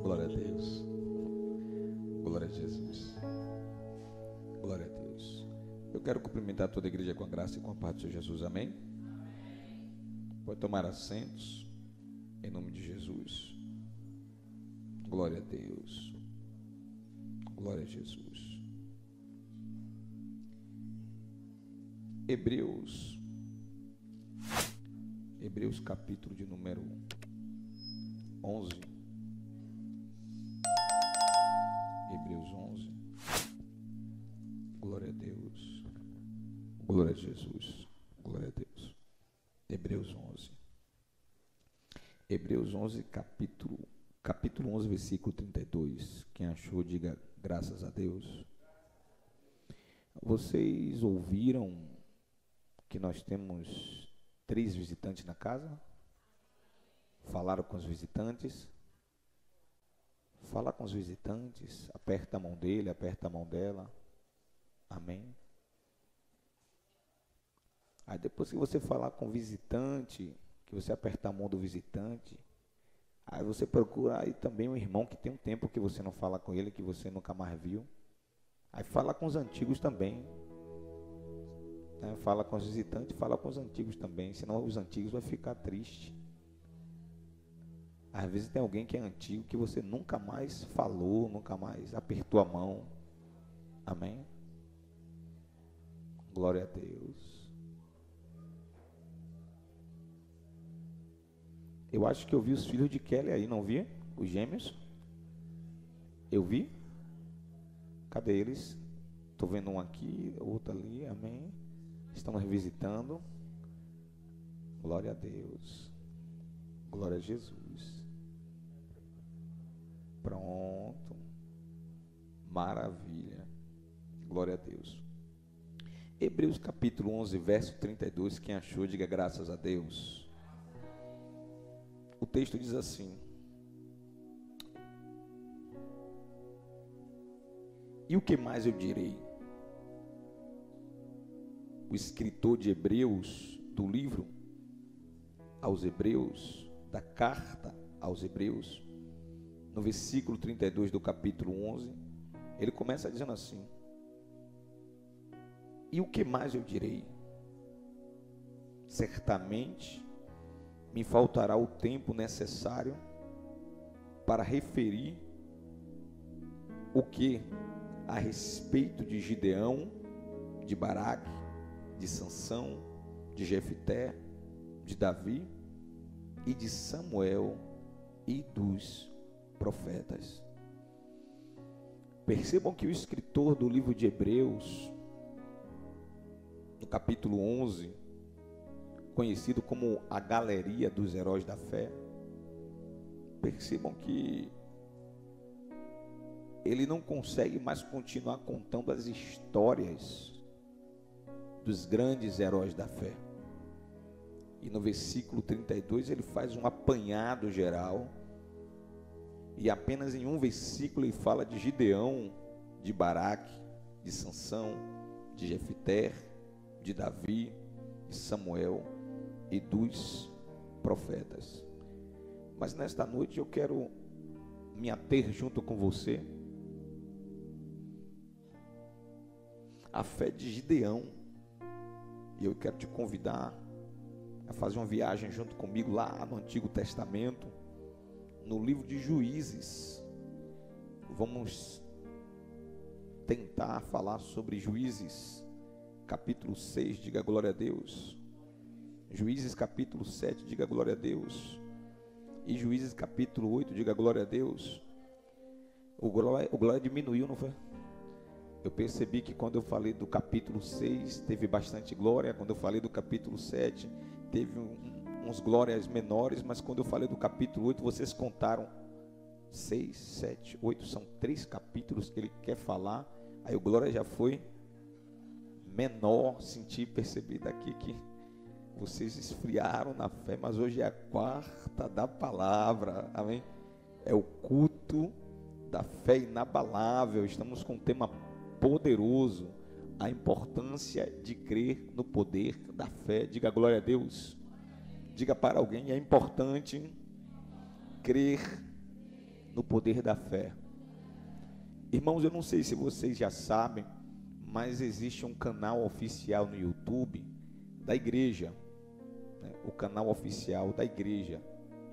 Glória a Deus. Glória a Jesus. Glória a Deus. Eu quero cumprimentar toda a igreja com a graça e com a paz do Senhor Jesus. Amém? Pode tomar assentos. Em nome de Jesus. Glória a Deus. Glória a Jesus. Hebreus capítulo de número 11. Hebreus 11. Glória a Deus. Glória a Jesus. Glória a Deus. Hebreus 11. Hebreus 11, capítulo 11, versículo 32. Quem achou, diga graças a Deus. Vocês ouviram que nós temos 3 visitantes na casa? Falaram com os visitantes? Fala com os visitantes, aperta a mão dele, aperta a mão dela. Amém? Aí depois que você falar com o visitante, que você apertar a mão do visitante, aí você procura aí também um irmão que tem um tempo que você não fala com ele, que você nunca mais viu. Aí fala com os antigos também. Né? Fala com os visitantes, fala com os antigos também, senão os antigos vão ficar tristes. Às vezes tem alguém que é antigo, que você nunca mais falou, nunca mais apertou a mão. Amém? Glória a Deus. Eu acho que eu vi os filhos de Kelly aí, não vi? Os gêmeos? Eu vi? Cadê eles? Estou vendo um aqui, outro ali, amém? Estamos revisitando. Glória a Deus. Glória a Jesus. Pronto. Maravilha. Glória a Deus. Hebreus capítulo 11, verso 32. Quem achou, diga graças a Deus. O texto diz assim: e o que mais eu direi? O escritor de Hebreus, do livro aos Hebreus, da carta aos Hebreus, no versículo 32 do capítulo 11, ele começa dizendo assim: e o que mais eu direi? Certamente me faltará o tempo necessário para referir o que a respeito de Gideão, de Baraque, de Sansão, de Jefté, de Davi e de Samuel e dos profetas. Percebam que o escritor do livro de Hebreus, no capítulo 11, conhecido como a galeria dos heróis da fé, percebam que ele não consegue mais continuar contando as histórias dos grandes heróis da fé. E no versículo 32 ele faz um apanhado geral, e apenas em um versículo ele fala de Gideão, de Baraque, de Sansão, de Jefté, de Davi, de Samuel e dos profetas. Mas nesta noite eu quero me ater junto com você à fé de Gideão. E eu quero te convidar a fazer uma viagem junto comigo lá no Antigo Testamento, no livro de Juízes. Vamos tentar falar sobre Juízes, capítulo 6, diga glória a Deus. Juízes capítulo 7, diga glória a Deus. E Juízes capítulo 8, diga glória a Deus. O glória diminuiu, não foi? Eu percebi que quando eu falei do capítulo 6, teve bastante glória. Quando eu falei do capítulo 7, teve uns glórias menores. Mas quando eu falei do capítulo 8, vocês contaram 6, 7, 8. São 3 capítulos que ele quer falar. Aí o glória já foi menor. Senti, percebi daqui que vocês esfriaram na fé. Mas hoje é a quarta da palavra. Amém? É o culto da fé inabalável. Estamos com um tema poderoso, a importância de crer no poder da fé. Diga glória a Deus. Diga para alguém: é importante crer no poder da fé. Irmãos, eu não sei se vocês já sabem, mas existe um canal oficial no YouTube da igreja, né? O canal oficial da igreja,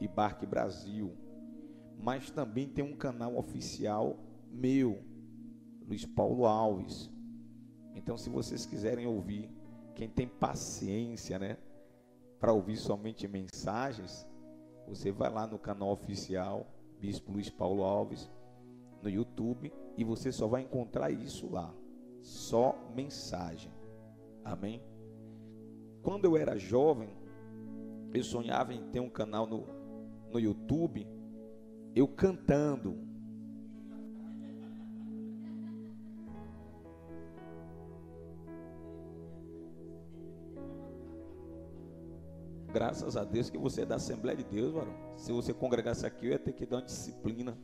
Ibarque Brasil. Mas também tem um canal oficial meu, Luiz Paulo Alves. Então, se vocês quiserem ouvir, quem tem paciência, né, para ouvir somente mensagens, você vai lá no canal oficial Bispo Luiz Paulo Alves no YouTube e você só vai encontrar isso lá, só mensagem. Amém? Quando eu era jovem, eu sonhava em ter um canal no YouTube, eu cantando. Graças a Deus que você é da Assembleia de Deus, varão. Se você congregasse aqui, eu ia ter que dar uma disciplina.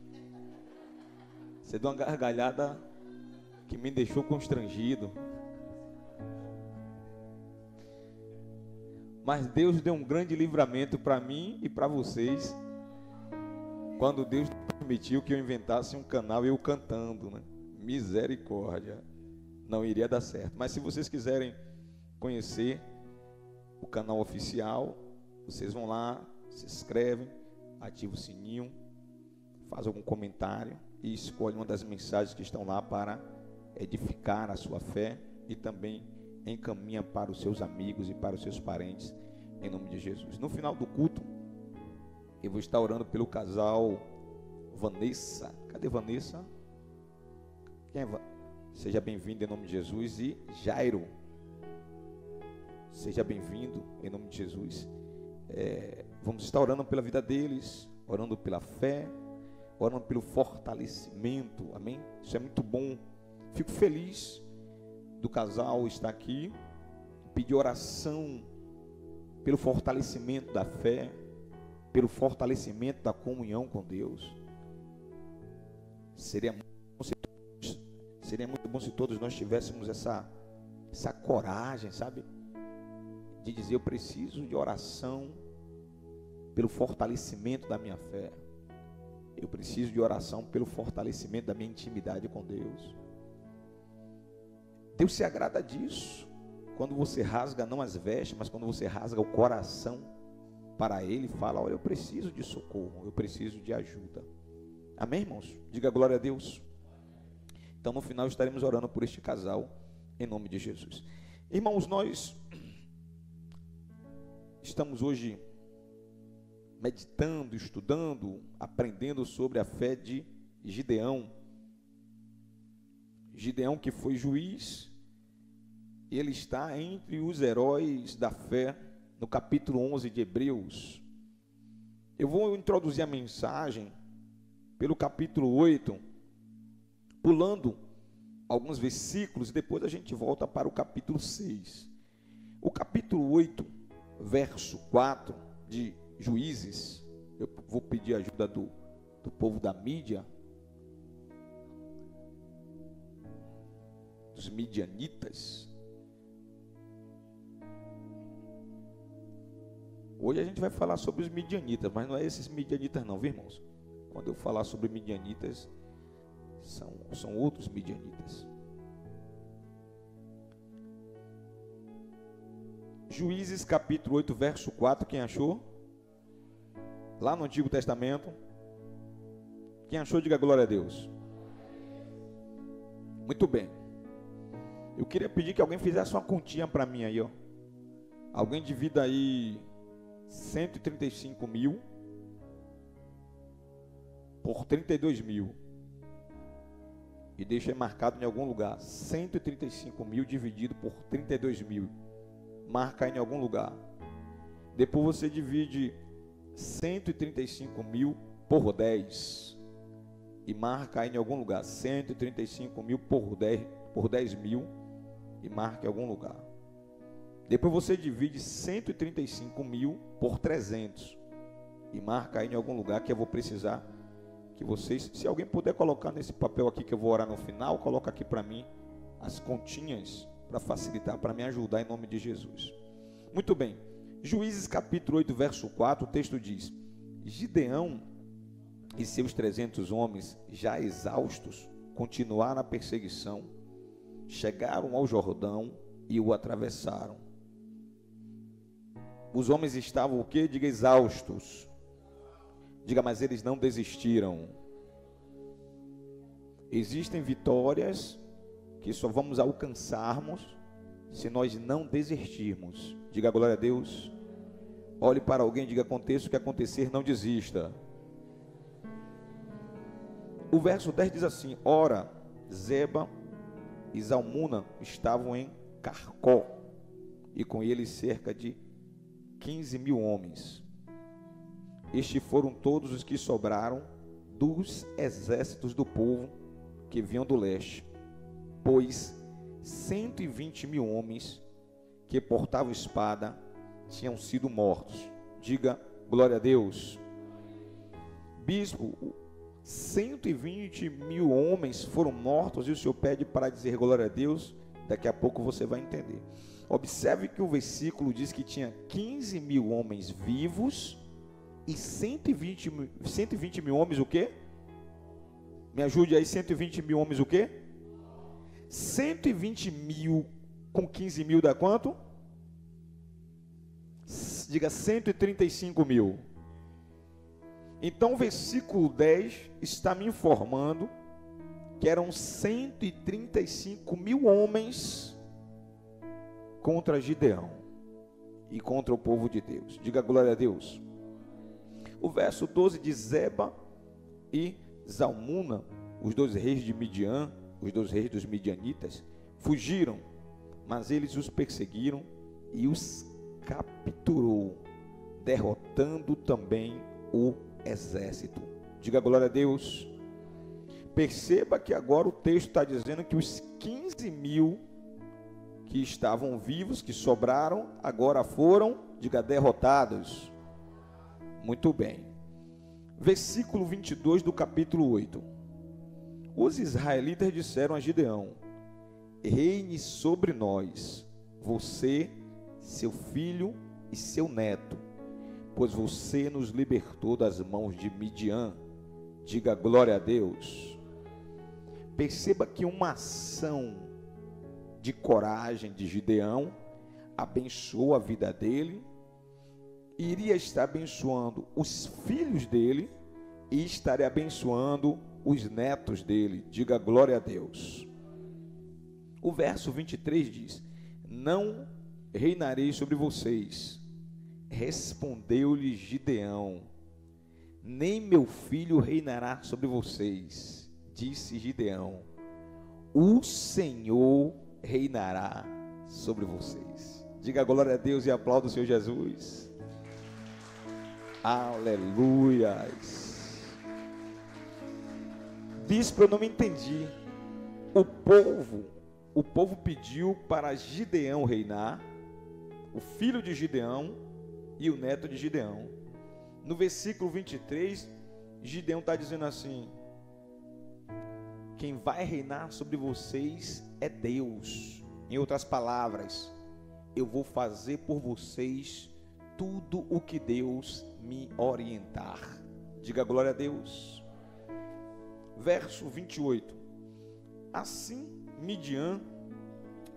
Você deu uma gargalhada que me deixou constrangido. Mas Deus deu um grande livramento para mim e para vocês, quando Deus permitiu que eu inventasse um canal eu cantando, né? Misericórdia. Não iria dar certo. Mas se vocês quiserem conhecer o canal oficial, vocês vão lá, se inscrevem, ativa o sininho, faz algum comentário e escolhe uma das mensagens que estão lá para edificar a sua fé e também encaminha para os seus amigos e para os seus parentes, em nome de Jesus. No final do culto, eu vou estar orando pelo casal Vanessa. Cadê Vanessa? Quem é? Seja bem-vindo em nome de Jesus. E Jairo, seja bem-vindo em nome de Jesus. Vamos estar orando pela vida deles, orando pela fé, orando pelo fortalecimento, amém? Isso é muito bom. Fico feliz do casal estar aqui, pedir oração pelo fortalecimento da fé, pelo fortalecimento da comunhão com Deus. Seria muito bom se todos nós tivéssemos essa coragem, sabe? De dizer, eu preciso de oração pelo fortalecimento da minha fé. Eu preciso de oração pelo fortalecimento da minha intimidade com Deus. Deus se agrada disso. Quando você rasga não as vestes, mas quando você rasga o coração para Ele, fala, olha, eu preciso de socorro, eu preciso de ajuda. Amém, irmãos? Diga glória a Deus. Então no final estaremos orando por este casal, em nome de Jesus. Irmãos, nós estamos hoje meditando, estudando, aprendendo sobre a fé de Gideão. Gideão que foi juiz, ele está entre os heróis da fé, no capítulo 11 de Hebreus. Eu vou introduzir a mensagem pelo capítulo 8, pulando alguns versículos, e depois a gente volta para o capítulo 6. O capítulo 8, verso 4 de Juízes, eu vou pedir ajuda do povo da mídia, dos midianitas. Hoje a gente vai falar sobre os midianitas, mas não é esses midianitas não, viu, irmãos? Quando eu falar sobre midianitas, são outros midianitas. Juízes capítulo 8, verso 4, quem achou? Lá no Antigo Testamento. Quem achou, diga glória a Deus. Muito bem. Eu queria pedir que alguém fizesse uma continha para mim aí, ó. Alguém divida aí 135 mil por 32 mil. E deixa aí marcado em algum lugar. 135 mil dividido por 32 mil. Marca aí em algum lugar. Depois você divide 135 mil por 10. E marca aí em algum lugar. 135 mil por 10 mil. E marca em algum lugar. Depois você divide 135 mil por 300. E marca aí em algum lugar que eu vou precisar que vocês, se alguém puder colocar nesse papel aqui que eu vou orar no final, coloca aqui para mim as continhas para facilitar, para me ajudar em nome de Jesus. Muito bem. Juízes capítulo 8, verso 4, o texto diz: Gideão e seus 300 homens, já exaustos, continuaram a perseguição, chegaram ao Jordão e o atravessaram. Os homens estavam o quê? Diga, exaustos. Diga, mas eles não desistiram. Existem vitórias que só vamos alcançarmos se nós não desistirmos. Diga glória a Deus. Olhe para alguém e diga, aconteça o que acontecer, não desista. O verso 10 diz assim: ora, Zeba e Zalmuna estavam em Carcó, e com eles cerca de 15.000 homens. Estes foram todos os que sobraram dos exércitos do povo que vinham do leste, pois 120.000 homens que portavam espada tinham sido mortos. Diga glória a Deus. Bispo, 120.000 homens foram mortos, e o senhor pede para dizer glória a Deus. Daqui a pouco você vai entender. Observe que o versículo diz que tinha 15.000 homens vivos e 120.000 homens o quê? Me ajude aí, 120.000 homens o quê? 120.000 com 15.000 dá quanto? Diga 135.000. Então o versículo 10 está me informando que eram 135.000 homens contra Gideão e contra o povo de Deus. Diga glória a Deus. O verso 12 diz: Zeba e Zalmuna, os dois reis de Midian, os dois reis dos midianitas, fugiram, mas eles os perseguiram e os capturou, derrotando também o exército. Diga glória a Deus. Perceba que agora o texto está dizendo que os 15.000 que estavam vivos, que sobraram, agora foram, diga, derrotados. Muito bem. Versículo 22 do capítulo 8. Os israelitas disseram a Gideão: reine sobre nós, você, seu filho e seu neto, pois você nos libertou das mãos de Midian. Diga glória a Deus. Perceba que uma ação de coragem de Gideão abençoou a vida dele, iria estar abençoando os filhos dele e estaria abençoando os netos dele. Diga glória a Deus. O verso 23 diz: não reinarei sobre vocês. Respondeu-lhe Gideão: nem meu filho reinará sobre vocês. Disse Gideão: o Senhor reinará sobre vocês. Diga glória a Deus e aplauda o Senhor Jesus. Aleluias. Bispo, eu não me entendi. O povo pediu para Gideão reinar, o filho de Gideão e o neto de Gideão. No versículo 23, Gideão está dizendo assim: quem vai reinar sobre vocês é Deus. Em outras palavras, eu vou fazer por vocês tudo o que Deus me orientar. Diga glória a Deus. Verso 28. Assim Midian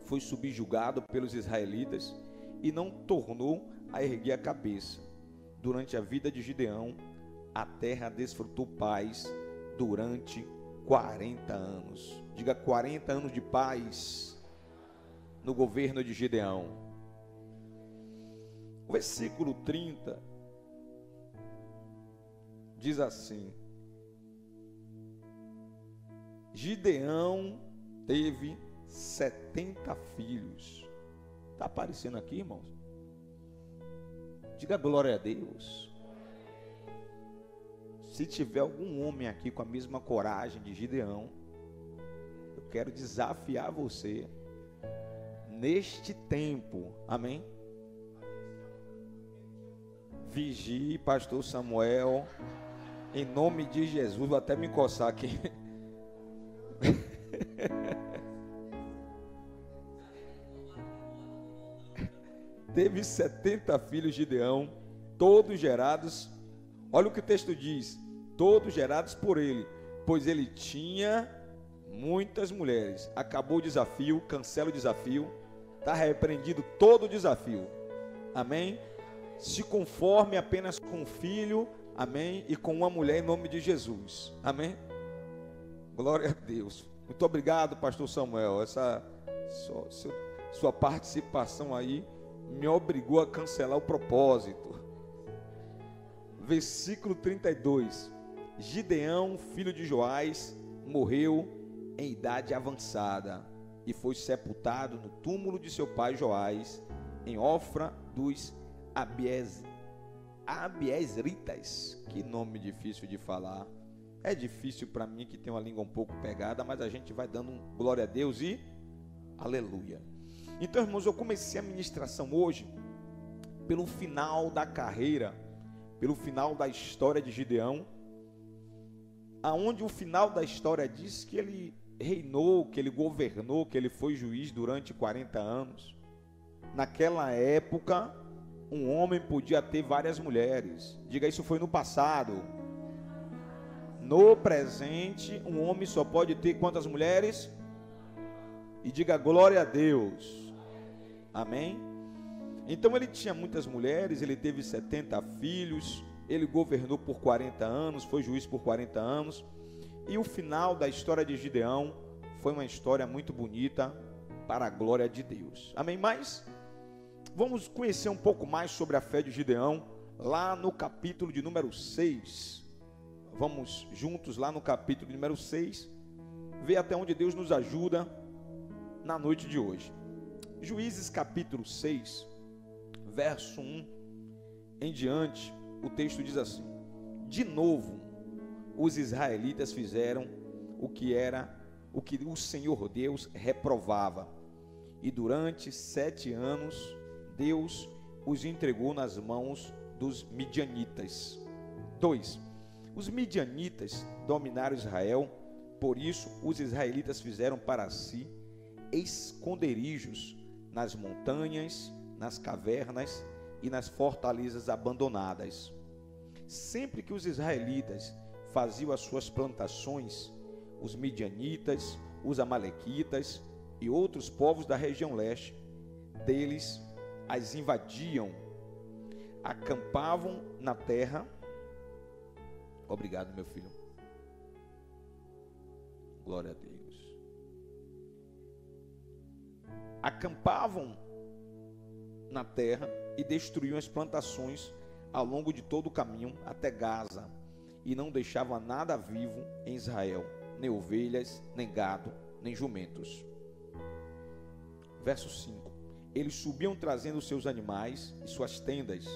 foi subjugado pelos israelitas e não tornou a erguer a cabeça. Durante a vida de Gideão, a terra desfrutou paz durante 40 anos. Diga 40 anos de paz no governo de Gideão. O versículo 30 diz assim: Gideão teve 70 filhos. Está aparecendo aqui, irmãos? Diga glória a Deus. Se tiver algum homem aqui com a mesma coragem de Gideão, eu quero desafiar você neste tempo, amém? Vigie, pastor Samuel, em nome de Jesus. Vou até me coçar aqui. Teve 70 filhos de Gideão, todos gerados, olha o que o texto diz, todos gerados por ele, pois ele tinha muitas mulheres. Acabou o desafio, cancela o desafio, está repreendido todo o desafio, amém? Se conforme apenas com um filho, amém? E com uma mulher em nome de Jesus, amém? Glória a Deus. Muito obrigado, pastor Samuel, essa sua participação aí me obrigou a cancelar o propósito. Versículo 32, Gideão, filho de Joás, morreu em idade avançada e foi sepultado no túmulo de seu pai Joás, em Ofra dos Abiezritas. Que nome difícil de falar. É difícil para mim, que tem uma língua um pouco pegada, mas a gente vai dando glória a Deus e aleluia. Então, irmãos, eu comecei a ministração hoje pelo final da carreira, pelo final da história de Gideão, aonde o final da história diz que ele reinou, que ele governou, que ele foi juiz durante 40 anos. Naquela época, um homem podia ter várias mulheres. Diga, isso foi no passado. No presente, um homem só pode ter quantas mulheres? E diga glória a Deus. Amém? Então ele tinha muitas mulheres, ele teve 70 filhos, ele governou por 40 anos, foi juiz por 40 anos. E o final da história de Gideão foi uma história muito bonita para a glória de Deus. Amém? Mas vamos conhecer um pouco mais sobre a fé de Gideão lá no capítulo de número 6. Vamos juntos lá no capítulo de número 6, ver até onde Deus nos ajuda na noite de hoje. Juízes capítulo 6, verso 1 em diante, o texto diz assim: de novo, os israelitas fizeram o que o Senhor Deus reprovava, e durante 7 anos Deus os entregou nas mãos dos midianitas. 2. Os midianitas dominaram Israel, por isso os israelitas fizeram para si esconderijos nas montanhas, nas cavernas e nas fortalezas abandonadas. Sempre que os israelitas faziam as suas plantações, os midianitas, os amalequitas e outros povos da região leste deles as invadiam, acampavam na terra. Obrigado, meu filho. Glória a Deus. Acampavam na terra e destruíam as plantações ao longo de todo o caminho até Gaza, e não deixavam nada vivo em Israel, nem ovelhas, nem gado, nem jumentos. Verso 5. Eles subiam trazendo seus animais e suas tendas,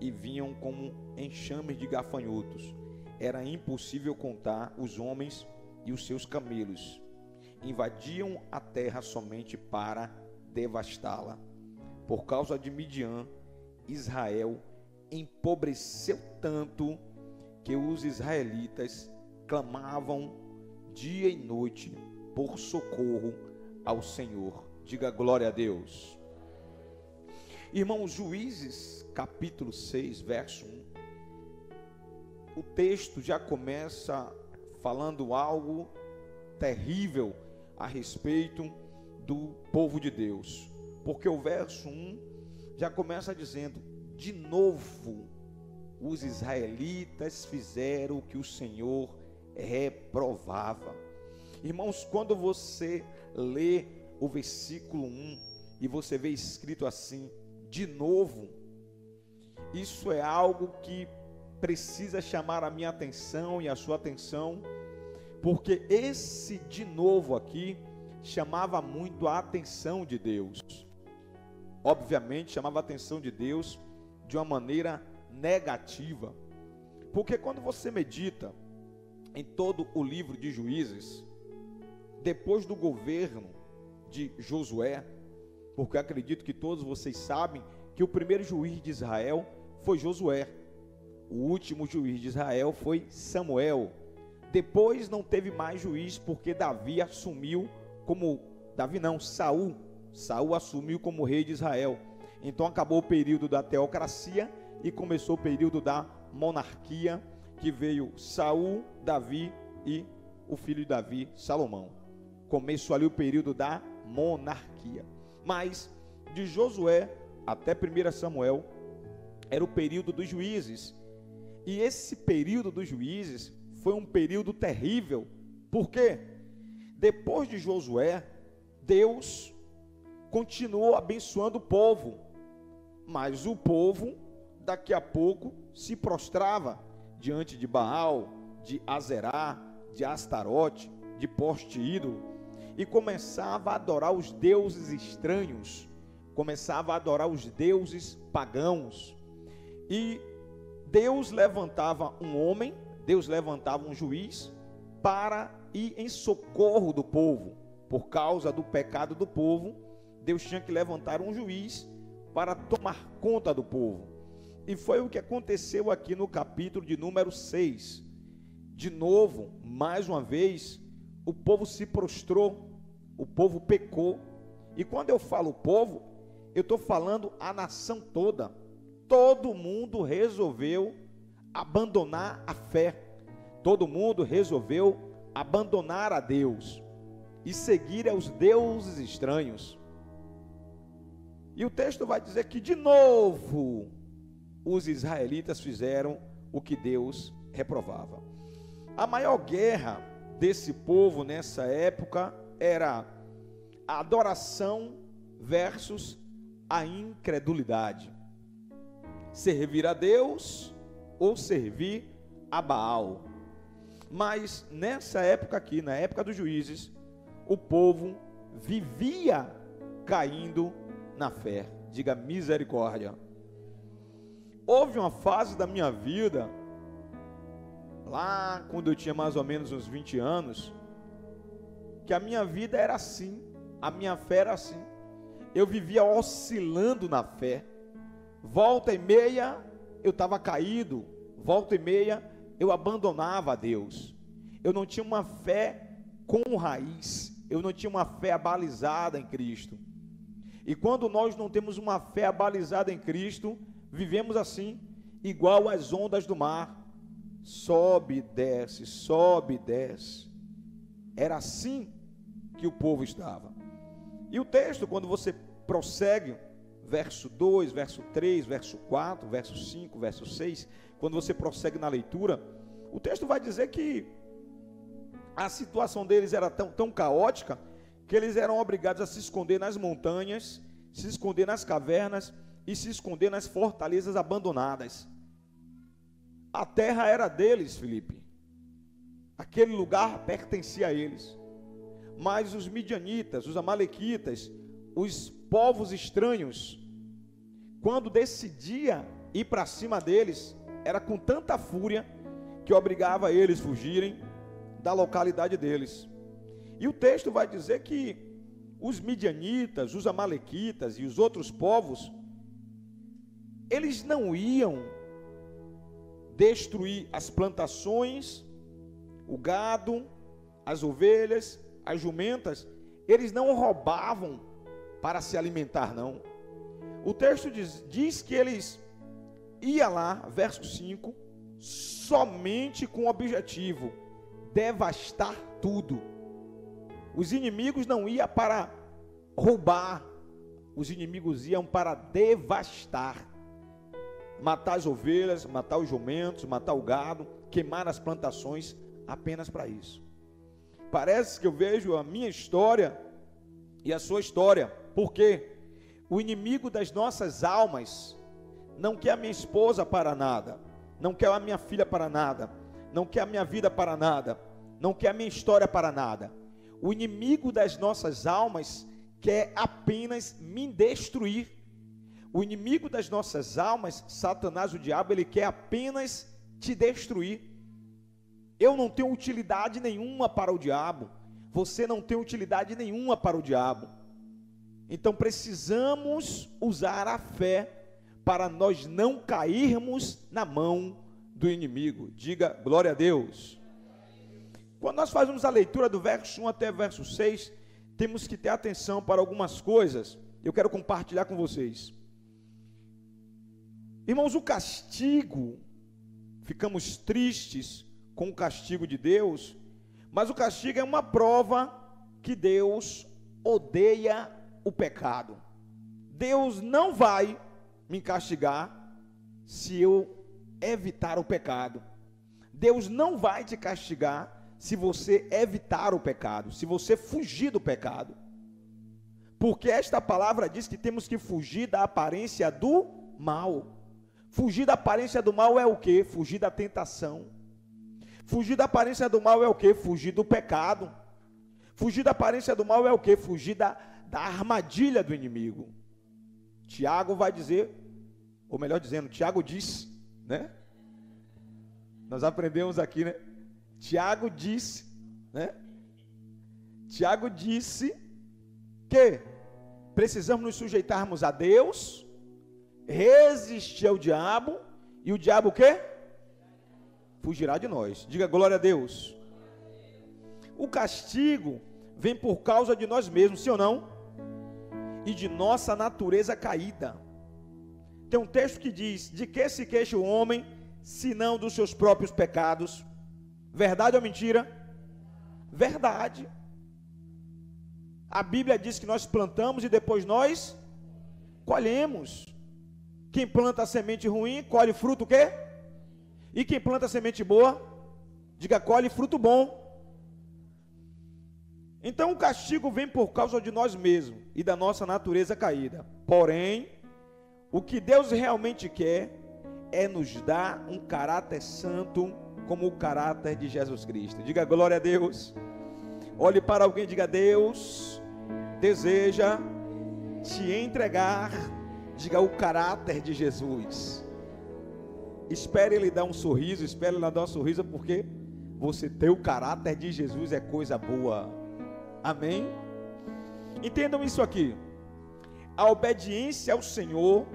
e vinham como enxames de gafanhotos. Era impossível contar os homens e os seus camelos. Invadiam a terra somente para devastá-la. Por causa de Midian, Israel empobreceu tanto que os israelitas clamavam dia e noite por socorro ao Senhor. Diga glória a Deus. Irmãos, Juízes capítulo 6, verso 1. O texto já começa falando algo terrível a respeito do povo de Deus, porque o verso 1 já começa dizendo: de novo os israelitas fizeram o que o Senhor reprovava. Irmãos, quando você lê o versículo 1 e você vê escrito assim, de novo, isso é algo que precisa chamar a minha atenção e a sua atenção, porque esse de novo aqui chamava muito a atenção de Deus. Obviamente chamava a atenção de Deus de uma maneira negativa, porque quando você medita em todo o livro de Juízes, depois do governo de Josué, porque acredito que todos vocês sabem que o primeiro juiz de Israel foi Josué, o último juiz de Israel foi Samuel. Depois não teve mais juiz, porque Davi assumiu como, Saul assumiu como rei de Israel. Então acabou o período da teocracia e começou o período da monarquia, que veio Saul, Davi e o filho de Davi, Salomão. Começou ali o período da monarquia. Mas de Josué até 1 Samuel era o período dos juízes. E esse período dos juízes foi um período terrível. Por quê? Depois de Josué, Deus continuou abençoando o povo. Mas o povo, daqui a pouco, se prostrava diante de Baal, de Azerá, de Astarote, de poste ídolo, e começava a adorar os deuses estranhos, começava a adorar os deuses pagãos. E Deus levantava um homem, Deus levantava um juiz para ir em socorro do povo. Por causa do pecado do povo, Deus tinha que levantar um juiz para tomar conta do povo. E foi o que aconteceu aqui no capítulo de número 6. De novo, mais uma vez, o povo se prostrou, o povo pecou. E quando eu falo povo, eu estou falando a nação toda. Todo mundo resolveu abandonar a fé. Todo mundo resolveu abandonar a Deus e seguir aos deuses estranhos. E o texto vai dizer que de novo os israelitas fizeram o que Deus reprovava. A maior guerra desse povo nessa época era a adoração versus a incredulidade. Servir a Deus ou servir a Baal. Mas nessa época aqui, na época dos juízes, o povo vivia caindo na fé. Diga misericórdia. Houve uma fase da minha vida, lá quando eu tinha mais ou menos uns 20 anos, que a minha vida era assim, a minha fé era assim. Eu vivia oscilando na fé. Volta e meia eu estava caído, volta e meia eu abandonava a Deus. Eu não tinha uma fé com raiz, eu não tinha uma fé abalizada em Cristo. E quando nós não temos uma fé abalizada em Cristo, vivemos assim, igual às ondas do mar, sobe e desce, sobe e desce. Era assim que o povo estava. E o texto, quando você prossegue, verso 2, verso 3, verso 4, verso 5, verso 6, quando você prossegue na leitura, o texto vai dizer que a situação deles era tão caótica, que eles eram obrigados a se esconder nas montanhas, se esconder nas cavernas e se esconder nas fortalezas abandonadas. A terra era deles, Felipe. Aquele lugar pertencia a eles. Mas os midianitas, os amalequitas, os povos estranhos, quando decidia ir para cima deles, era com tanta fúria que obrigava eles a fugirem da localidade deles. E o texto vai dizer que os midianitas, os amalequitas e os outros povos, eles não iam destruir as plantações, o gado, as ovelhas, as jumentas. Eles não roubavam para se alimentar, não. O texto diz que eles iam lá, verso 5, somente com o objetivo: devastar tudo. Os inimigos não iam para roubar, os inimigos iam para devastar. Matar as ovelhas, matar os jumentos, matar o gado, queimar as plantações, apenas para isso. Parece que eu vejo a minha história e a sua história, porque o inimigo das nossas almas não quer a minha esposa para nada, não quer a minha filha para nada, não quer a minha vida para nada, não quer a minha história para nada. O inimigo das nossas almas quer apenas me destruir. O inimigo das nossas almas, Satanás, o diabo, ele quer apenas te destruir. Eu não tenho utilidade nenhuma para o diabo. Você não tem utilidade nenhuma para o diabo. Então precisamos usar a fé para nós não cairmos na mão do inimigo. Diga glória a Deus. Quando nós fazemos a leitura do verso 1 até o verso 6, temos que ter atenção para algumas coisas. Eu quero compartilhar com vocês. Irmãos, o castigo ficamos tristes com o castigo de Deus, mas o castigo é uma prova que Deus odeia o pecado. Deus não vai me castigar se eu evitar o pecado. Deus não vai te castigar se você evitar o pecado, se você fugir do pecado. Porque esta palavra diz que temos que fugir da aparência do mal. Fugir da aparência do mal é o quê? Fugir da tentação. Fugir da aparência do mal é o quê? Fugir do pecado. Fugir da aparência do mal é o quê? Fugir da armadilha do inimigo. Tiago vai dizer, ou melhor dizendo, Tiago diz, né? Nós aprendemos aqui, né? Tiago disse, né? Tiago disse que precisamos nos sujeitarmos a Deus, resistir ao diabo, e o diabo o quê? Fugirá de nós. Diga glória a Deus. O castigo vem por causa de nós mesmos, sim ou não? E de nossa natureza caída. Tem um texto que diz: de que se queixa o homem, senão dos seus próprios pecados? Verdade ou mentira? Verdade. A Bíblia diz que nós plantamos e depois nós colhemos. Quem planta semente ruim, colhe fruto o quê? E quem planta semente boa, diga, colhe fruto bom. Então o castigo vem por causa de nós mesmos e da nossa natureza caída. Porém, o que Deus realmente quer é nos dar um caráter santo, como o caráter de Jesus Cristo. Diga glória a Deus. Olhe para alguém e diga: Deus deseja te entregar, diga, o caráter de Jesus. Espere Ele dar um sorriso, espere Ele dar um sorriso, porque você ter o caráter de Jesus é coisa boa. Amém? Entendam isso aqui. A obediência ao Senhor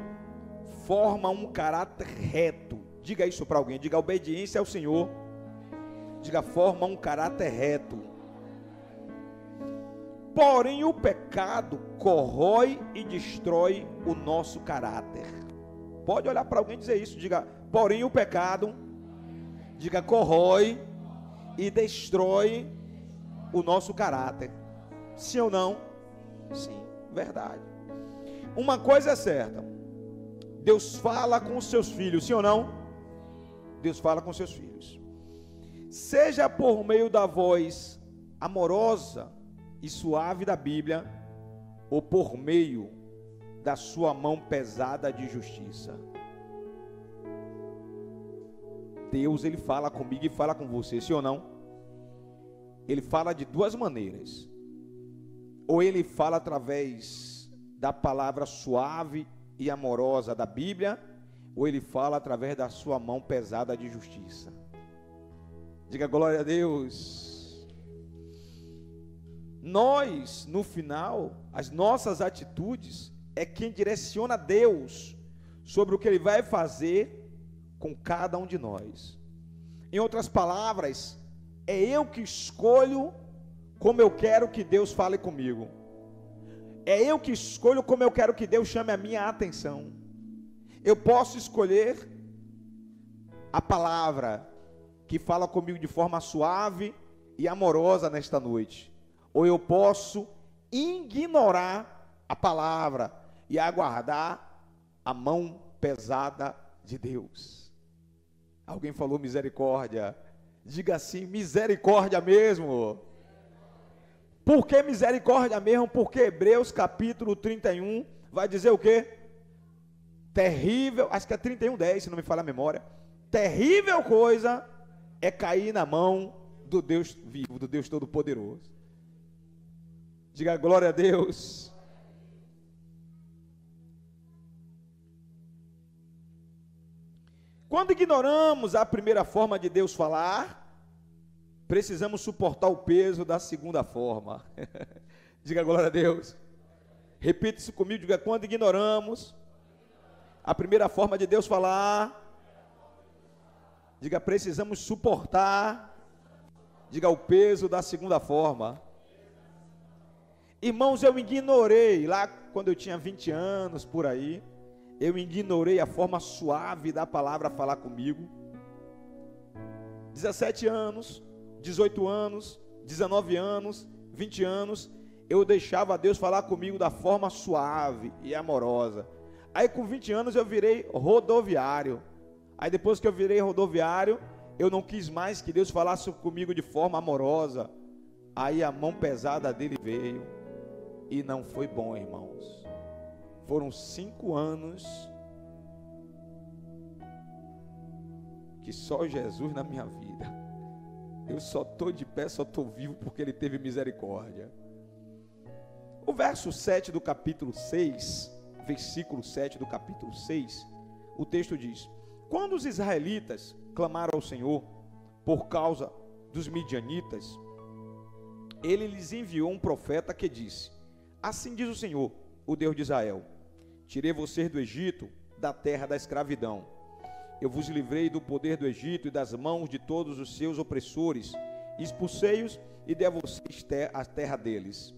forma um caráter reto. Diga isso para alguém. Diga: a obediência ao Senhor, diga, forma um caráter reto. Porém o pecado corrói e destrói o nosso caráter. Pode olhar para alguém e dizer isso. Diga: porém o pecado, diga, corrói e destrói o nosso caráter. Sim ou não? Sim, verdade. Uma coisa é certa: Deus fala com os seus filhos, sim ou não? Deus fala com os seus filhos. Seja por meio da voz amorosa e suave da Bíblia, ou por meio da sua mão pesada de justiça. Deus, Ele fala comigo e fala com você, sim ou não? Ele fala de duas maneiras. Ou Ele fala através da palavra suave e amorosa da Bíblia, ou Ele fala através da sua mão pesada de justiça. Diga glória a Deus. Nós, no final, as nossas atitudes é quem direciona Deus sobre o que Ele vai fazer com cada um de nós. Em outras palavras, é eu que escolho como eu quero que Deus fale comigo. É eu que escolho como eu quero que Deus chame a minha atenção. Eu posso escolher a palavra que fala comigo de forma suave e amorosa nesta noite. Ou eu posso ignorar a palavra e aguardar a mão pesada de Deus. Alguém falou misericórdia. Diga assim: misericórdia mesmo. Por que misericórdia mesmo? Porque Hebreus capítulo 31 vai dizer o quê? Terrível, acho que é 31:10, se não me falha a memória. Terrível coisa é cair na mão do Deus vivo, do Deus Todo-Poderoso. Diga glória a Deus. Quando ignoramos a primeira forma de Deus falar, precisamos suportar o peso da segunda forma. Diga glória a Deus. Repita isso comigo, diga: quando ignoramos a primeira forma de Deus falar, diga, precisamos suportar, diga, o peso da segunda forma. Irmãos, eu ignorei, lá quando eu tinha 20 anos, por aí, eu ignorei a forma suave da palavra falar comigo. 17 anos, 18 anos, 19 anos, 20 anos, eu deixava Deus falar comigo da forma suave e amorosa. Aí com 20 anos eu virei rodoviário. Aí depois que eu virei rodoviário, eu não quis mais que Deus falasse comigo de forma amorosa. Aí a mão pesada dele veio e não foi bom, irmãos. Foram 5 anos que só Jesus na minha vida. Eu só estou de pé, só estou vivo porque Ele teve misericórdia. O verso 7 do capítulo 6, versículo 7 do capítulo 6, o texto diz: quando os israelitas clamaram ao Senhor por causa dos midianitas, Ele lhes enviou um profeta que disse: assim diz o Senhor, o Deus de Israel: tirei vocês do Egito, da terra da escravidão. Eu vos livrei do poder do Egito e das mãos de todos os seus opressores, expulsei-os e dei a vocês a terra deles.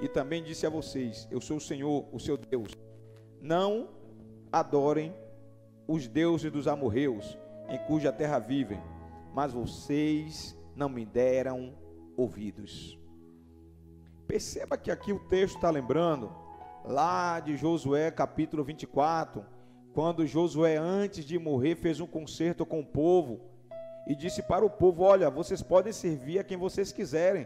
E também disse a vocês: eu sou o Senhor, o seu Deus. Não adorem os deuses dos amorreus, em cuja terra vivem, mas vocês não me deram ouvidos. Perceba que aqui o texto está lembrando lá de Josué capítulo 24, quando Josué, antes de morrer, fez um concerto com o povo e disse para o povo: olha, vocês podem servir a quem vocês quiserem,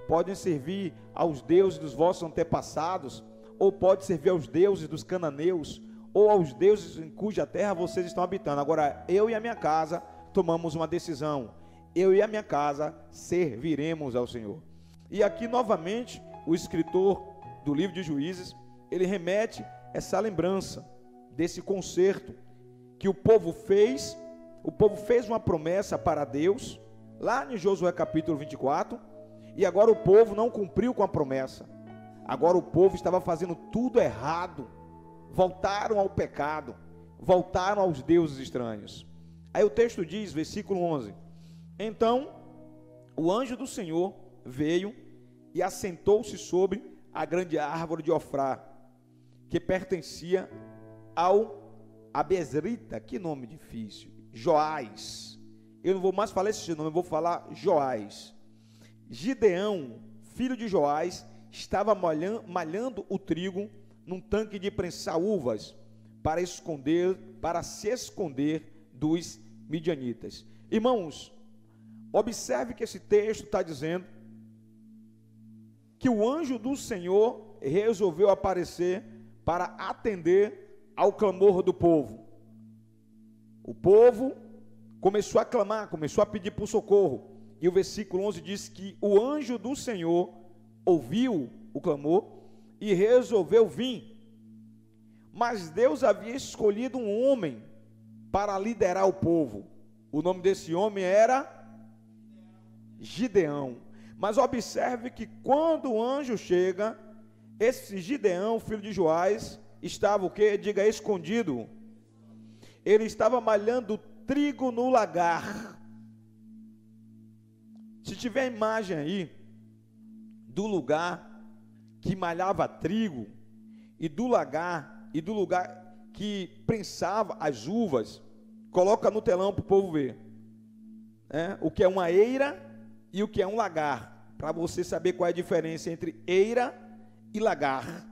podem servir aos deuses dos vossos antepassados, ou pode servir aos deuses dos cananeus, ou aos deuses em cuja terra vocês estão habitando. Agora, eu e a minha casa tomamos uma decisão: eu e a minha casa serviremos ao Senhor. E aqui novamente o escritor do livro de Juízes, ele remete essa lembrança desse concerto que o povo fez. O povo fez uma promessa para Deus lá em Josué capítulo 24, e agora o povo não cumpriu com a promessa. Agora o povo estava fazendo tudo errado, voltaram ao pecado, voltaram aos deuses estranhos. Aí o texto diz, versículo 11: então o anjo do Senhor veio e assentou-se sobre a grande árvore de Ofrá, que pertencia ao Abezrita. Que nome difícil. Joás. Eu não vou mais falar esse nome, eu vou falar Joás. Gideão, filho de Joás, estava malhando o trigo num tanque de prensar uvas para se esconder dos midianitas. Irmãos, observe que esse texto está dizendo que o anjo do Senhor resolveu aparecer para atender ao clamor do povo. O povo começou a clamar, começou a pedir por socorro, e o versículo 11 diz que o anjo do Senhor ouviu o clamor e resolveu vir. Mas Deus havia escolhido um homem para liderar o povo. O nome desse homem era Gideão. Mas observe que quando o anjo chega, esse Gideão, filho de Joás, estava o quê? Diga, escondido. Ele estava malhando trigo no lagar. Se tiver a imagem aí do lugar que malhava trigo e do lugar que prensava as uvas, coloca no telão para o povo ver, o que é uma eira e o que é um lagar, para você saber qual é a diferença entre eira e lagar.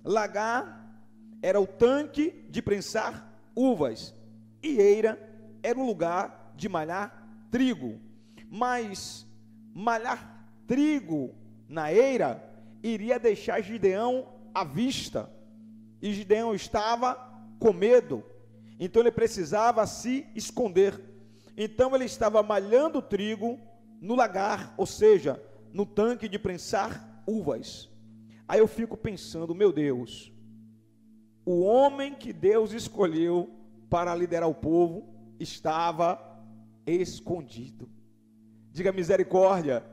Lagar era o tanque de prensar uvas, e eira era o lugar de malhar trigo. Mas malhar trigo na eira iria deixar Gideão à vista, e Gideão estava com medo, então ele precisava se esconder. Então ele estava malhando trigo no lagar, ou seja, no tanque de prensar uvas. Aí eu fico pensando, meu Deus, o homem que Deus escolheu para liderar o povo estava escondido. Diga misericórdia.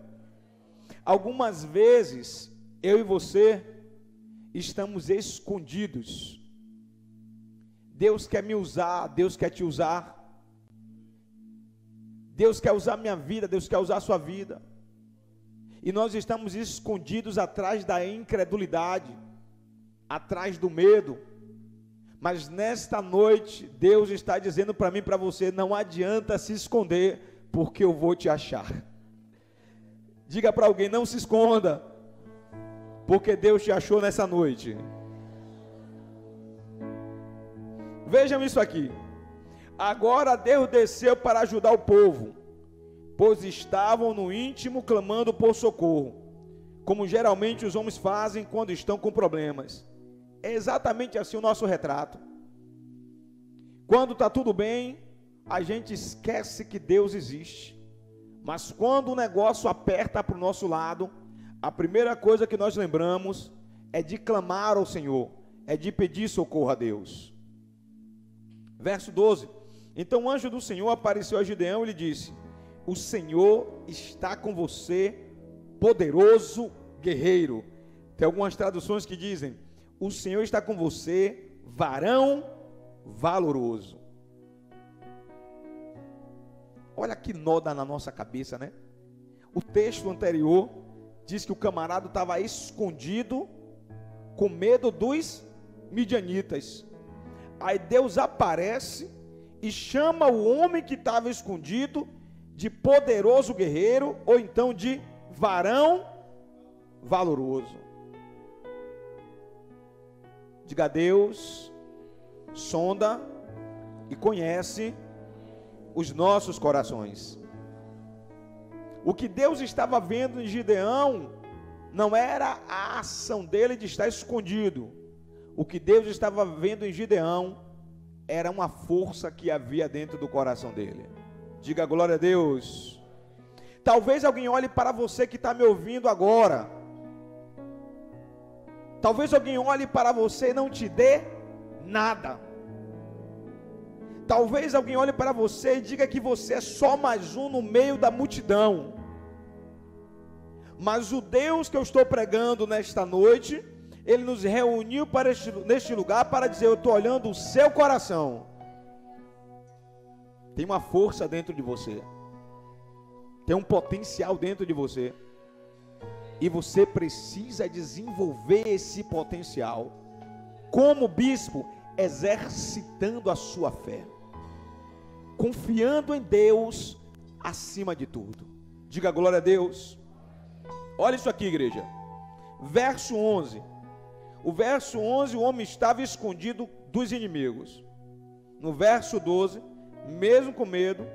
Algumas vezes eu e você estamos escondidos. Deus quer me usar, Deus quer te usar. Deus quer usar minha vida, Deus quer usar a sua vida. E nós estamos escondidos atrás da incredulidade, atrás do medo. Mas nesta noite, Deus está dizendo para mim e para você: não adianta se esconder, porque eu vou te achar. Diga para alguém: não se esconda, porque Deus te achou nessa noite. Vejam isso aqui. Agora Deus desceu para ajudar o povo, pois estavam no íntimo clamando por socorro, como geralmente os homens fazem quando estão com problemas. É exatamente assim o nosso retrato. Quando está tudo bem, a gente esquece que Deus existe. Mas quando o negócio aperta para o nosso lado, a primeira coisa que nós lembramos é de clamar ao Senhor, é de pedir socorro a Deus. Verso 12. Então o anjo do Senhor apareceu a Gideão e lhe disse: o Senhor está com você, poderoso guerreiro. Tem algumas traduções que dizem: o Senhor está com você, varão valoroso. Olha que nó dá na nossa cabeça, né? O texto anterior diz que o camarada estava escondido com medo dos midianitas. Aí Deus aparece e chama o homem que estava escondido de poderoso guerreiro, ou então de varão valoroso. Diga a Deus: sonda e conhece os nossos corações. O que Deus estava vendo em Gideão não era a ação dele de estar escondido. O que Deus estava vendo em Gideão era uma força que havia dentro do coração dele. Diga glória a Deus. Talvez alguém olhe para você que está me ouvindo agora. Talvez alguém olhe para você e não te dê nada. Talvez alguém olhe para você e diga que você é só mais um no meio da multidão. Mas o Deus que eu estou pregando nesta noite, Ele nos reuniu neste lugar para dizer: eu estou olhando o seu coração. Tem uma força dentro de você. Tem um potencial dentro de você. E você precisa desenvolver esse potencial. Como bispo, exercitando a sua fé. Confiando em Deus acima de tudo. Diga glória a Deus. Olha isso aqui, igreja. Verso 11. O verso 11, o homem estava escondido dos inimigos. No verso 12, mesmo com medo,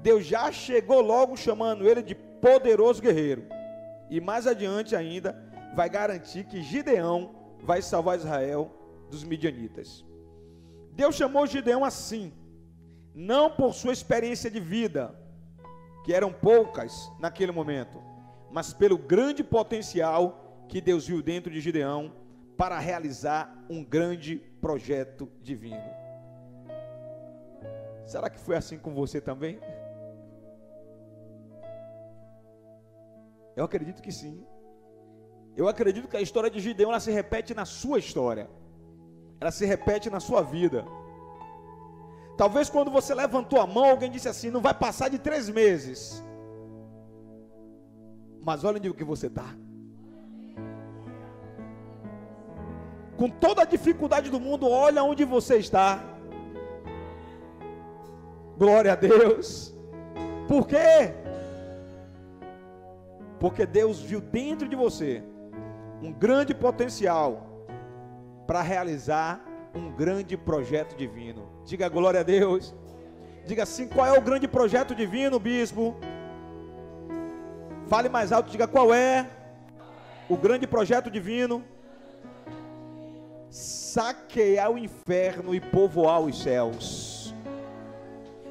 Deus já chegou logo chamando ele de poderoso guerreiro. E mais adiante ainda, vai garantir que Gideão vai salvar Israel dos midianitas. Deus chamou Gideão assim, não por sua experiência de vida, que eram poucas naquele momento, mas pelo grande potencial que Deus viu dentro de Gideão para realizar um grande projeto divino. Será que foi assim com você também? Eu acredito que sim. Eu acredito que a história de Gideão, ela se repete na sua história. Ela se repete na sua vida. Talvez quando você levantou a mão, alguém disse assim: não vai passar de 3 meses. Mas olha onde que você está. Com toda a dificuldade do mundo, olha onde você está. Glória a Deus. Por quê? Porque Deus viu dentro de você um grande potencial para realizar um grande projeto divino. Diga glória a Deus. Diga assim: qual é o grande projeto divino, bispo? Fale mais alto, diga: qual é o grande projeto divino? Saquear o inferno e povoar os céus.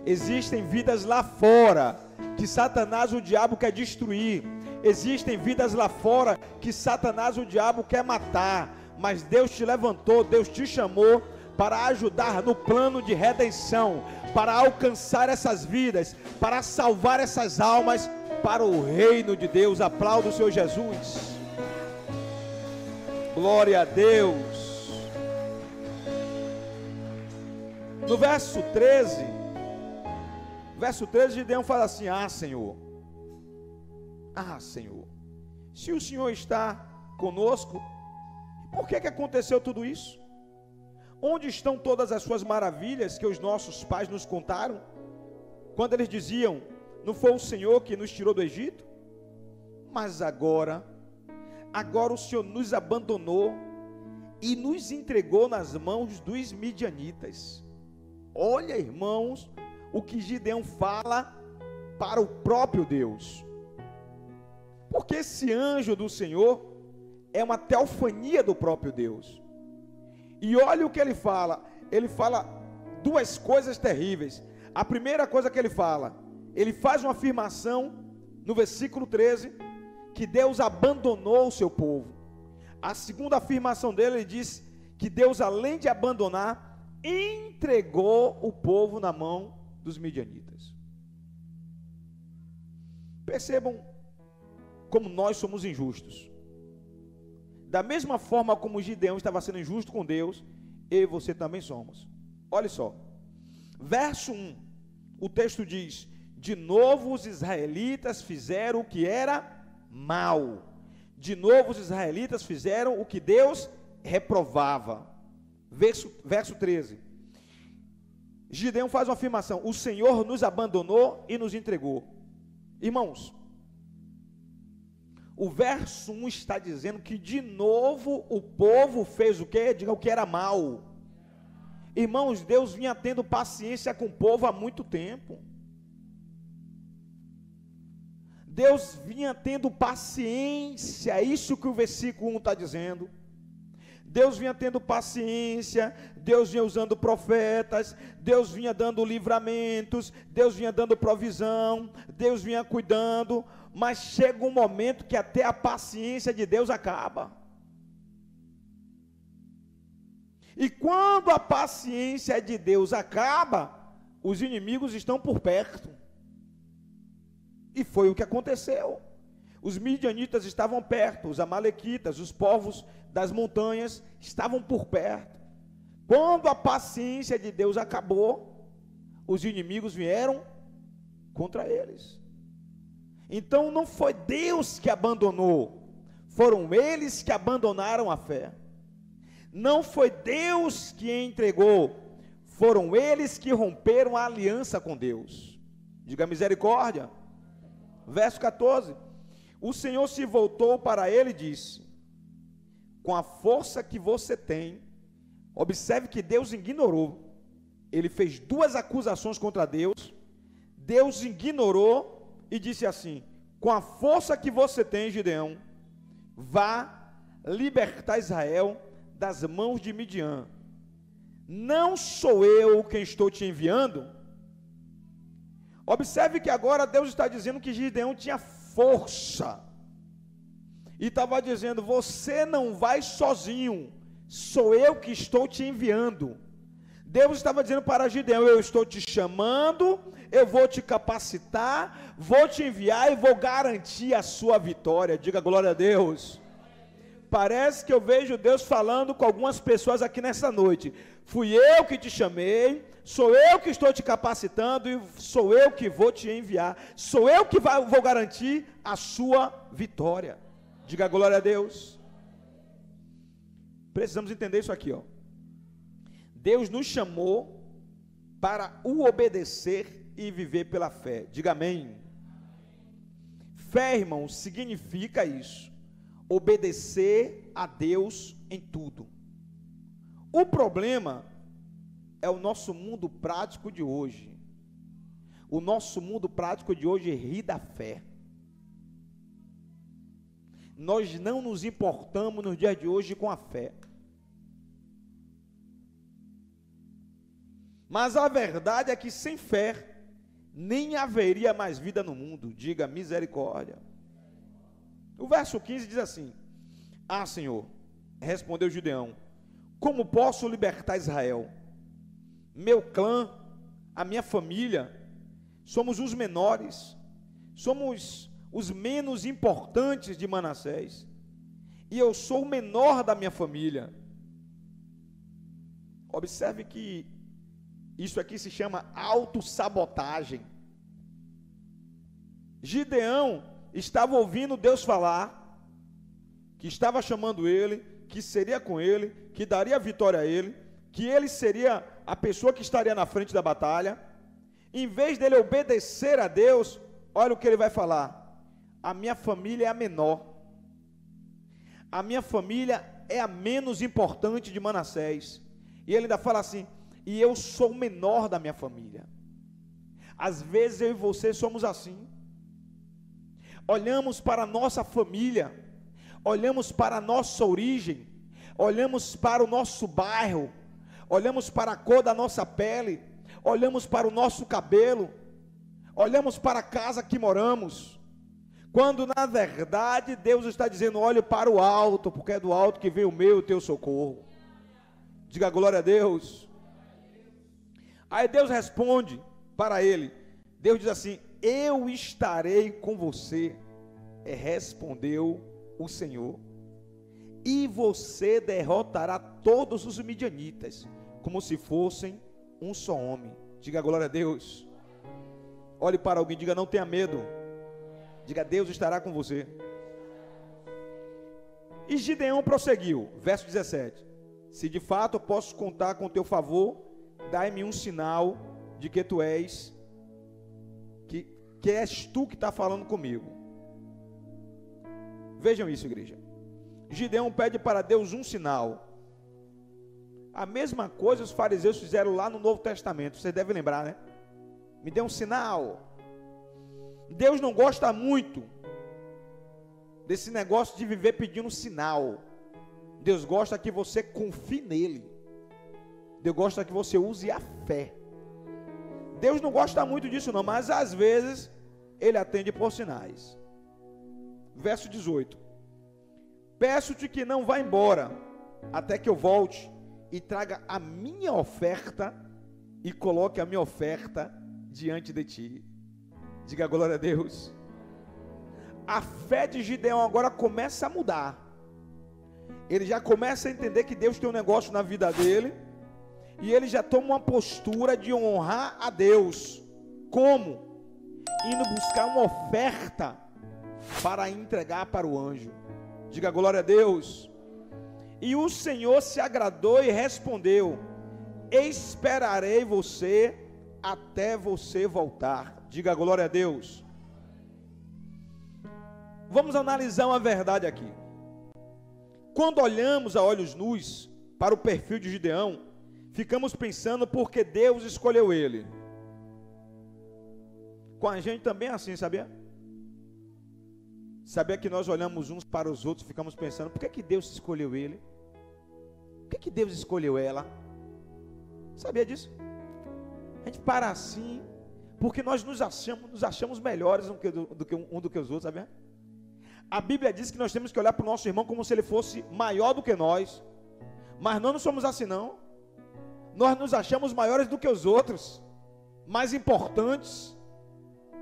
Existem vidas lá fora que Satanás, o diabo, quer destruir. Existem vidas lá fora que Satanás, o diabo, quer matar. Mas Deus te levantou, Deus te chamou para ajudar no plano de redenção, para alcançar essas vidas, para salvar essas almas para o reino de Deus. Aplauda o Senhor Jesus. Glória a Deus. No verso 13, Gideão fala assim: ah, Senhor, se o Senhor está conosco, por que aconteceu tudo isso? Onde estão todas as suas maravilhas que os nossos pais nos contaram? Quando eles diziam: Não foi o Senhor que nos tirou do Egito? Mas agora o Senhor nos abandonou e nos entregou nas mãos dos midianitas. Olha, irmãos, o que Gideão fala para o próprio Deus. Porque esse anjo do Senhor é uma teofania do próprio Deus. E olha o que ele fala duas coisas terríveis. A primeira coisa que ele faz uma afirmação no versículo 13, que Deus abandonou o seu povo. A segunda afirmação dele, ele diz que Deus, além de abandonar, entregou o povo na mão dos midianitas. Percebam como nós somos injustos. Da mesma forma como Gideão estava sendo injusto com Deus, eu e você também somos. Olha só, verso 1, o texto diz: de novo os israelitas fizeram o que era mal. De novo os israelitas fizeram o que Deus reprovava. Verso 13, Gideão faz uma afirmação: o Senhor nos abandonou e nos entregou. Irmãos, o verso 1 está dizendo que de novo o povo fez o quê? Diga o que era mal. Irmãos, Deus vinha tendo paciência com o povo há muito tempo. Deus vinha tendo paciência, é isso que o versículo 1 está dizendo. Deus vinha tendo paciência, Deus vinha usando profetas, Deus vinha dando livramentos, Deus vinha dando provisão, Deus vinha cuidando, mas chega um momento que até a paciência de Deus acaba. E quando a paciência de Deus acaba, os inimigos estão por perto. E foi o que aconteceu. Os midianitas estavam perto, os amalequitas, os povos das montanhas estavam por perto. Quando a paciência de Deus acabou, os inimigos vieram contra eles. Então não foi Deus que abandonou, foram eles que abandonaram a fé. Não foi Deus que entregou, foram eles que romperam a aliança com Deus. Diga misericórdia. Verso 14, o Senhor se voltou para ele e disse: com a força que você tem, observe que Deus ignorou, ele fez duas acusações contra Deus, Deus ignorou e disse assim: com a força que você tem, Gideão, vá libertar Israel das mãos de Midian. Não sou eu quem estou te enviando? Observe que agora Deus está dizendo que Gideão tinha força, e estava dizendo: você não vai sozinho, sou eu que estou te enviando. Deus estava dizendo para Gideão: eu estou te chamando, eu vou te capacitar, vou te enviar e vou garantir a sua vitória. Diga glória a Deus. Parece que eu vejo Deus falando com algumas pessoas aqui nessa noite: fui eu que te chamei, sou eu que estou te capacitando e sou eu que vou te enviar, sou eu que vou garantir a sua vitória. Diga glória a Deus. Precisamos entender isso aqui, ó. Deus nos chamou para o obedecer e viver pela fé. Diga amém. Fé, irmão, significa isso: obedecer a Deus em tudo. O problema é o nosso mundo prático de hoje. O nosso mundo prático de hoje ri da fé. Nós não nos importamos nos dias de hoje com a fé. Mas a verdade é que sem fé nem haveria mais vida no mundo. Diga misericórdia. O verso 15 diz assim: ah, Senhor, respondeu Gideão, como posso libertar Israel? Meu clã, a minha família, somos os menores, somos os menos importantes de Manassés, e eu sou o menor da minha família. Observe que isso aqui se chama autossabotagem. Gideão estava ouvindo Deus falar, que estava chamando ele, que seria com ele, que daria vitória a ele, que ele seria a pessoa que estaria na frente da batalha. Em vez dele obedecer a Deus, olha o que ele vai falar: a minha família é a menor, a minha família é a menos importante de Manassés. E ele ainda fala assim: e eu sou o menor da minha família. Às vezes eu e você somos assim, olhamos para a nossa família, olhamos para a nossa origem, olhamos para o nosso bairro, olhamos para a cor da nossa pele, olhamos para o nosso cabelo, olhamos para a casa que moramos, quando na verdade Deus está dizendo: olhe para o alto, porque é do alto que vem o meu e o teu socorro. Diga glória a Deus. Aí Deus responde para ele, Deus diz assim: eu estarei com você, respondeu o Senhor, e você derrotará todos os midianitas, como se fossem um só homem. Diga glória a Deus. Olhe para alguém, diga: não tenha medo. Diga: Deus estará com você. E Gideão prosseguiu, verso 17: se de fato eu posso contar com o teu favor, dai-me um sinal de que tu és, que és tu que está falando comigo. Vejam isso, igreja. Gideão pede para Deus um sinal. A mesma coisa os fariseus fizeram lá no Novo Testamento, vocês devem lembrar, né? Me dê um sinal. Deus não gosta muito desse negócio de viver pedindo sinal. Deus gosta que você confie nele. Deus gosta que você use a fé. Deus não gosta muito disso não, mas às vezes ele atende por sinais. Verso 18: peço-te que não vá embora, até que eu volte e traga a minha oferta, e coloque a minha oferta diante de ti. Diga glória a Deus. A fé de Gideão agora começa a mudar. Ele já começa a entender que Deus tem um negócio na vida dele, e ele já toma uma postura de honrar a Deus. Como? Indo buscar uma oferta para entregar para o anjo. Diga glória a Deus. E o Senhor se agradou e respondeu: esperarei você até você voltar. Diga glória a Deus. Vamos analisar uma verdade aqui. Quando olhamos a olhos nus para o perfil de Gideão, ficamos pensando porque Deus escolheu ele. Com a gente também é assim, sabia? Sabia que nós olhamos uns para os outros e ficamos pensando: por que Deus escolheu ele? Por que Deus escolheu ela? Sabia disso? A gente para assim, porque nós nos achamos melhores do que os outros, sabia? A Bíblia diz que nós temos que olhar para o nosso irmão como se ele fosse maior do que nós, mas nós não somos assim não. Nós nos achamos maiores do que os outros, mais importantes,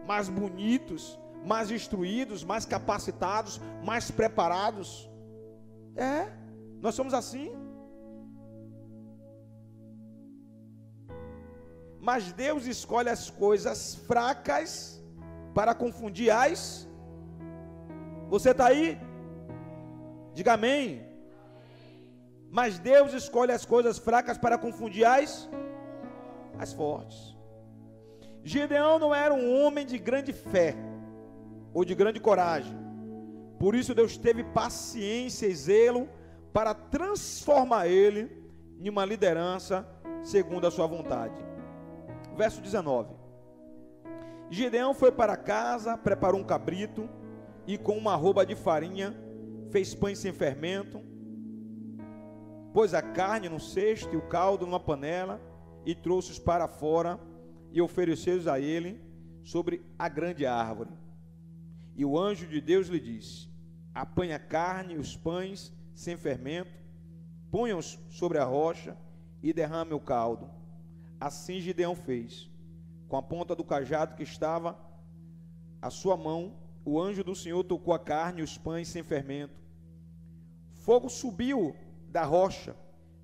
mais bonitos, mais instruídos, mais capacitados, mais preparados. Nós somos assim. Mas Deus escolhe as coisas fracas para confundir as... Você está aí? Diga amém. Mas Deus escolhe as coisas fracas para confundir as fortes. Gideão não era um homem de grande fé ou de grande coragem. Por isso Deus teve paciência e zelo para transformar ele em uma liderança segundo a sua vontade. Verso 19: Gideão foi para casa, preparou um cabrito e com uma arroba de farinha fez pães sem fermento, pôs a carne no cesto e o caldo numa panela e trouxe-os para fora e ofereceu-os a ele sobre a grande árvore. E o anjo de Deus lhe disse: apanha a carne e os pães sem fermento, ponha-os sobre a rocha e derrame o caldo. Assim Gideão fez. Com a ponta do cajado que estava à sua mão, o anjo do Senhor tocou a carne e os pães sem fermento. Fogo subiu da rocha,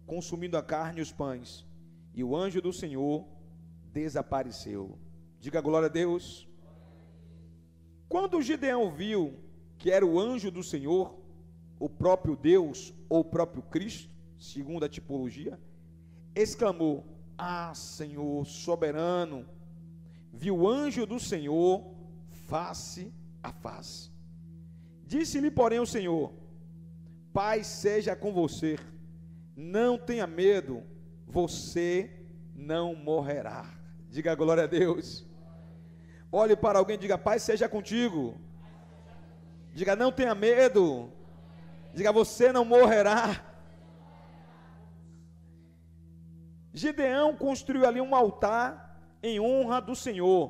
consumindo a carne e os pães, e o anjo do Senhor desapareceu. Diga glória a Deus. Quando Gideão viu que era o anjo do Senhor, o próprio Deus ou o próprio Cristo, segundo a tipologia, exclamou: ah, Senhor soberano! Vi o anjo do Senhor face a face. Disse-lhe, porém, o Senhor: paz seja com você, não tenha medo, você não morrerá. Diga glória a Deus. Olhe para alguém e diga: paz seja contigo. Diga: não tenha medo. Diga: você não morrerá. Gideão construiu ali um altar em honra do Senhor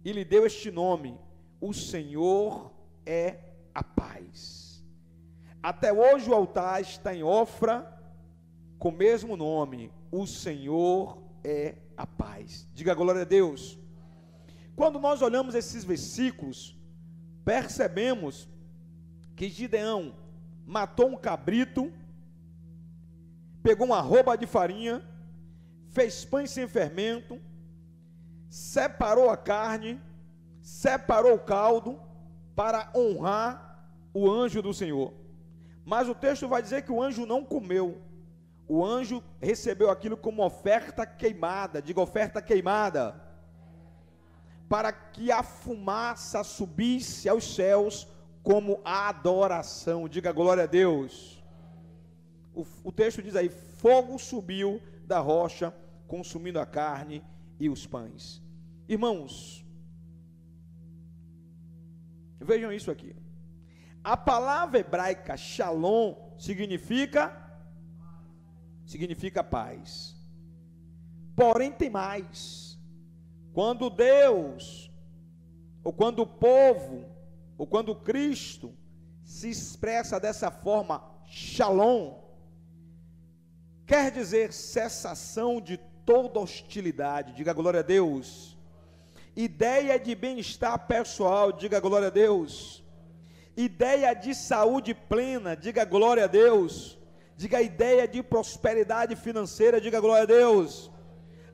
e lhe deu este nome: o Senhor é a paz. Até hoje o altar está em Ofra com o mesmo nome: o Senhor é a paz. Diga glória a Deus. Quando nós olhamos esses versículos, percebemos que Gideão matou um cabrito, pegou uma arroba de farinha, fez pães sem fermento, separou a carne, separou o caldo para honrar o anjo do Senhor. Mas o texto vai dizer que o anjo não comeu. O anjo recebeu aquilo como oferta queimada. Diga: oferta queimada. Para que a fumaça subisse aos céus como adoração. Diga glória a Deus. O texto diz aí: fogo subiu da rocha, consumindo a carne e os pães. Irmãos, vejam isso aqui. A palavra hebraica shalom significa paz. Porém tem mais. Quando Deus, ou quando o povo, ou quando Cristo se expressa dessa forma, shalom, quer dizer cessação de toda hostilidade. Diga glória a Deus. Ideia de bem-estar pessoal. Diga glória a Deus. Ideia de saúde plena. Diga glória a Deus. Diga ideia de prosperidade financeira. Diga glória a Deus.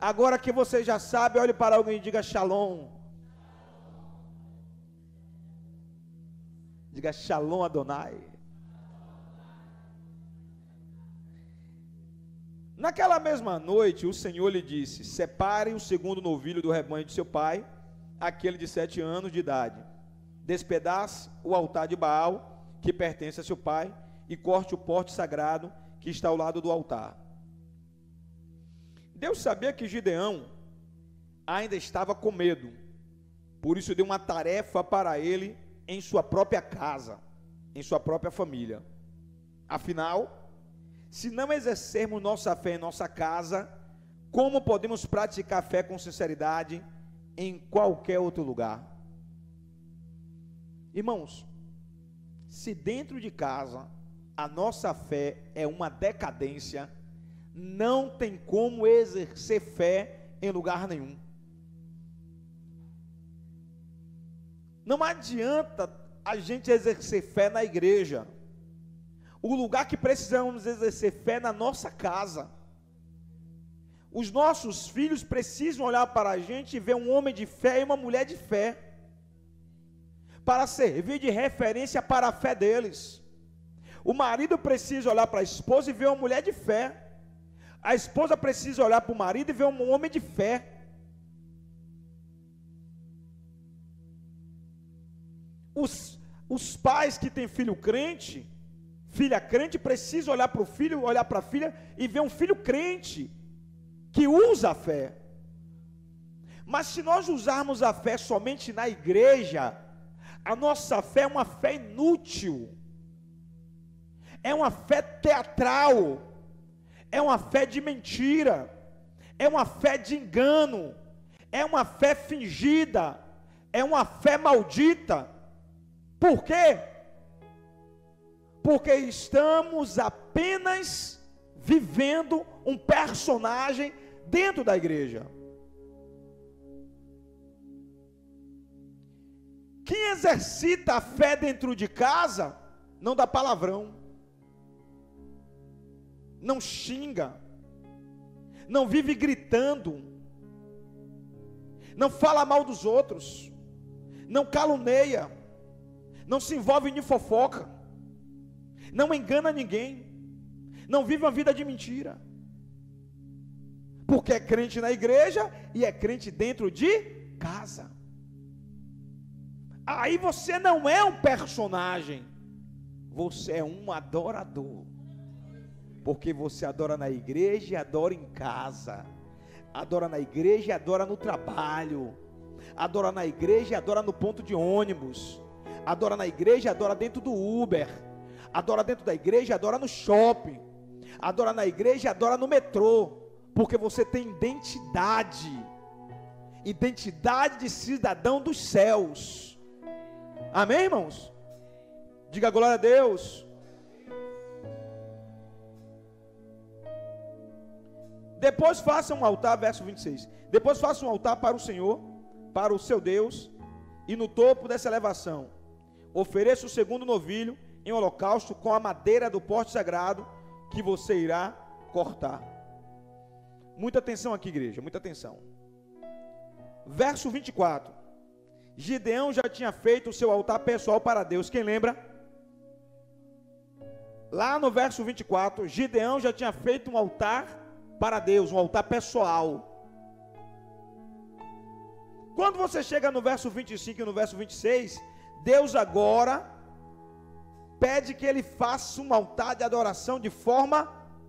Agora que você já sabe, olhe para alguém e diga shalom. Diga shalom Adonai. Naquela mesma noite, o Senhor lhe disse: separe o segundo novilho do rebanho de seu pai, aquele de 7 anos de idade. Despedace o altar de Baal, que pertence a seu pai, e corte o poste sagrado que está ao lado do altar. Deus sabia que Gideão ainda estava com medo, por isso deu uma tarefa para ele em sua própria casa, em sua própria família. Afinal, se não exercermos nossa fé em nossa casa, como podemos praticar fé com sinceridade em qualquer outro lugar? Irmãos, se dentro de casa a nossa fé é uma decadência, não tem como exercer fé em lugar nenhum. Não adianta a gente exercer fé na igreja. O lugar que precisamos exercer fé é na nossa casa. Os nossos filhos precisam olhar para a gente e ver um homem de fé e uma mulher de fé, para servir de referência para a fé deles. O marido precisa olhar para a esposa e ver uma mulher de fé. A esposa precisa olhar para o marido e ver um homem de fé. Os pais que têm filho crente, filha crente, precisam olhar para o filho, olhar para a filha e ver um filho crente, que usa a fé. Mas se nós usarmos a fé somente na igreja, a nossa fé é uma fé inútil, é uma fé teatral, é uma fé de mentira, é uma fé de engano, é uma fé fingida, é uma fé maldita. Por quê? Porque estamos apenas vivendo um personagem dentro da igreja. Quem exercita a fé dentro de casa, não dá palavrão, não xinga, não vive gritando, não fala mal dos outros, não caluniia, não se envolve em fofoca, não engana ninguém, não vive uma vida de mentira, porque é crente na igreja e é crente dentro de casa. Aí você não é um personagem, você é um adorador. Porque você adora na igreja e adora em casa. Adora na igreja e adora no trabalho. Adora na igreja e adora no ponto de ônibus. Adora na igreja e adora dentro do Uber. Adora dentro da igreja e adora no shopping. Adora na igreja e adora no metrô. Porque você tem identidade. Identidade de cidadão dos céus. Amém, irmãos? Diga glória a Deus. Depois faça um altar, verso 26. Depois faça um altar para o Senhor, para o seu Deus, e no topo dessa elevação ofereça o segundo novilho em holocausto com a madeira do poste sagrado que você irá cortar. Muita atenção aqui, igreja, muita atenção. Verso 24. Gideão já tinha feito o seu altar pessoal para Deus. Quem lembra? Lá no verso 24, Gideão já tinha feito um altar para Deus, um altar pessoal. Quando você chega no verso 25 e no verso 26, Deus agora pede que ele faça um altar de adoração de forma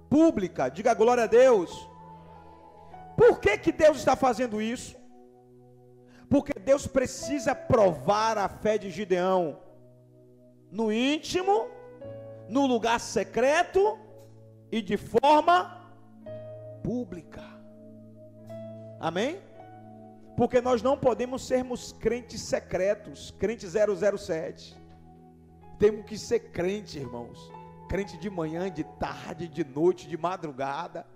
pública. Diga glória a Deus. Por que Deus está fazendo isso? Porque Deus precisa provar a fé de Gideão no íntimo, no lugar secreto e de forma pública. Amém? Porque nós não podemos sermos crentes secretos, crente 007. Temos que ser crente, irmãos. Crente de manhã, de tarde, de noite, de madrugada.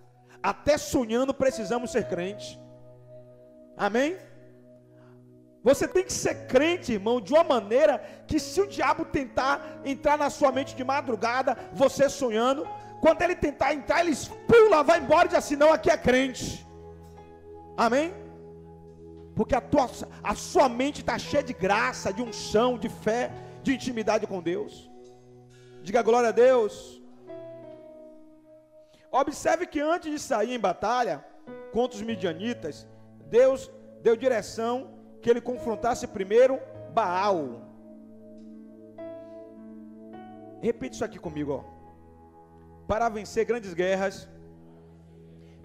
Até sonhando precisamos ser crente. Amém? Você tem que ser crente, irmão, de uma maneira que se o diabo tentar entrar na sua mente de madrugada, você sonhando, quando ele tentar entrar, ele pula, vai embora e diz assim, não, aqui é crente. Amém? Porque a sua mente está cheia de graça, de unção, de fé, de intimidade com Deus. Diga glória a Deus. Observe que antes de sair em batalha contra os midianitas, Deus deu direção que ele confrontasse primeiro Baal. Repita isso aqui comigo, ó. Para vencer grandes guerras,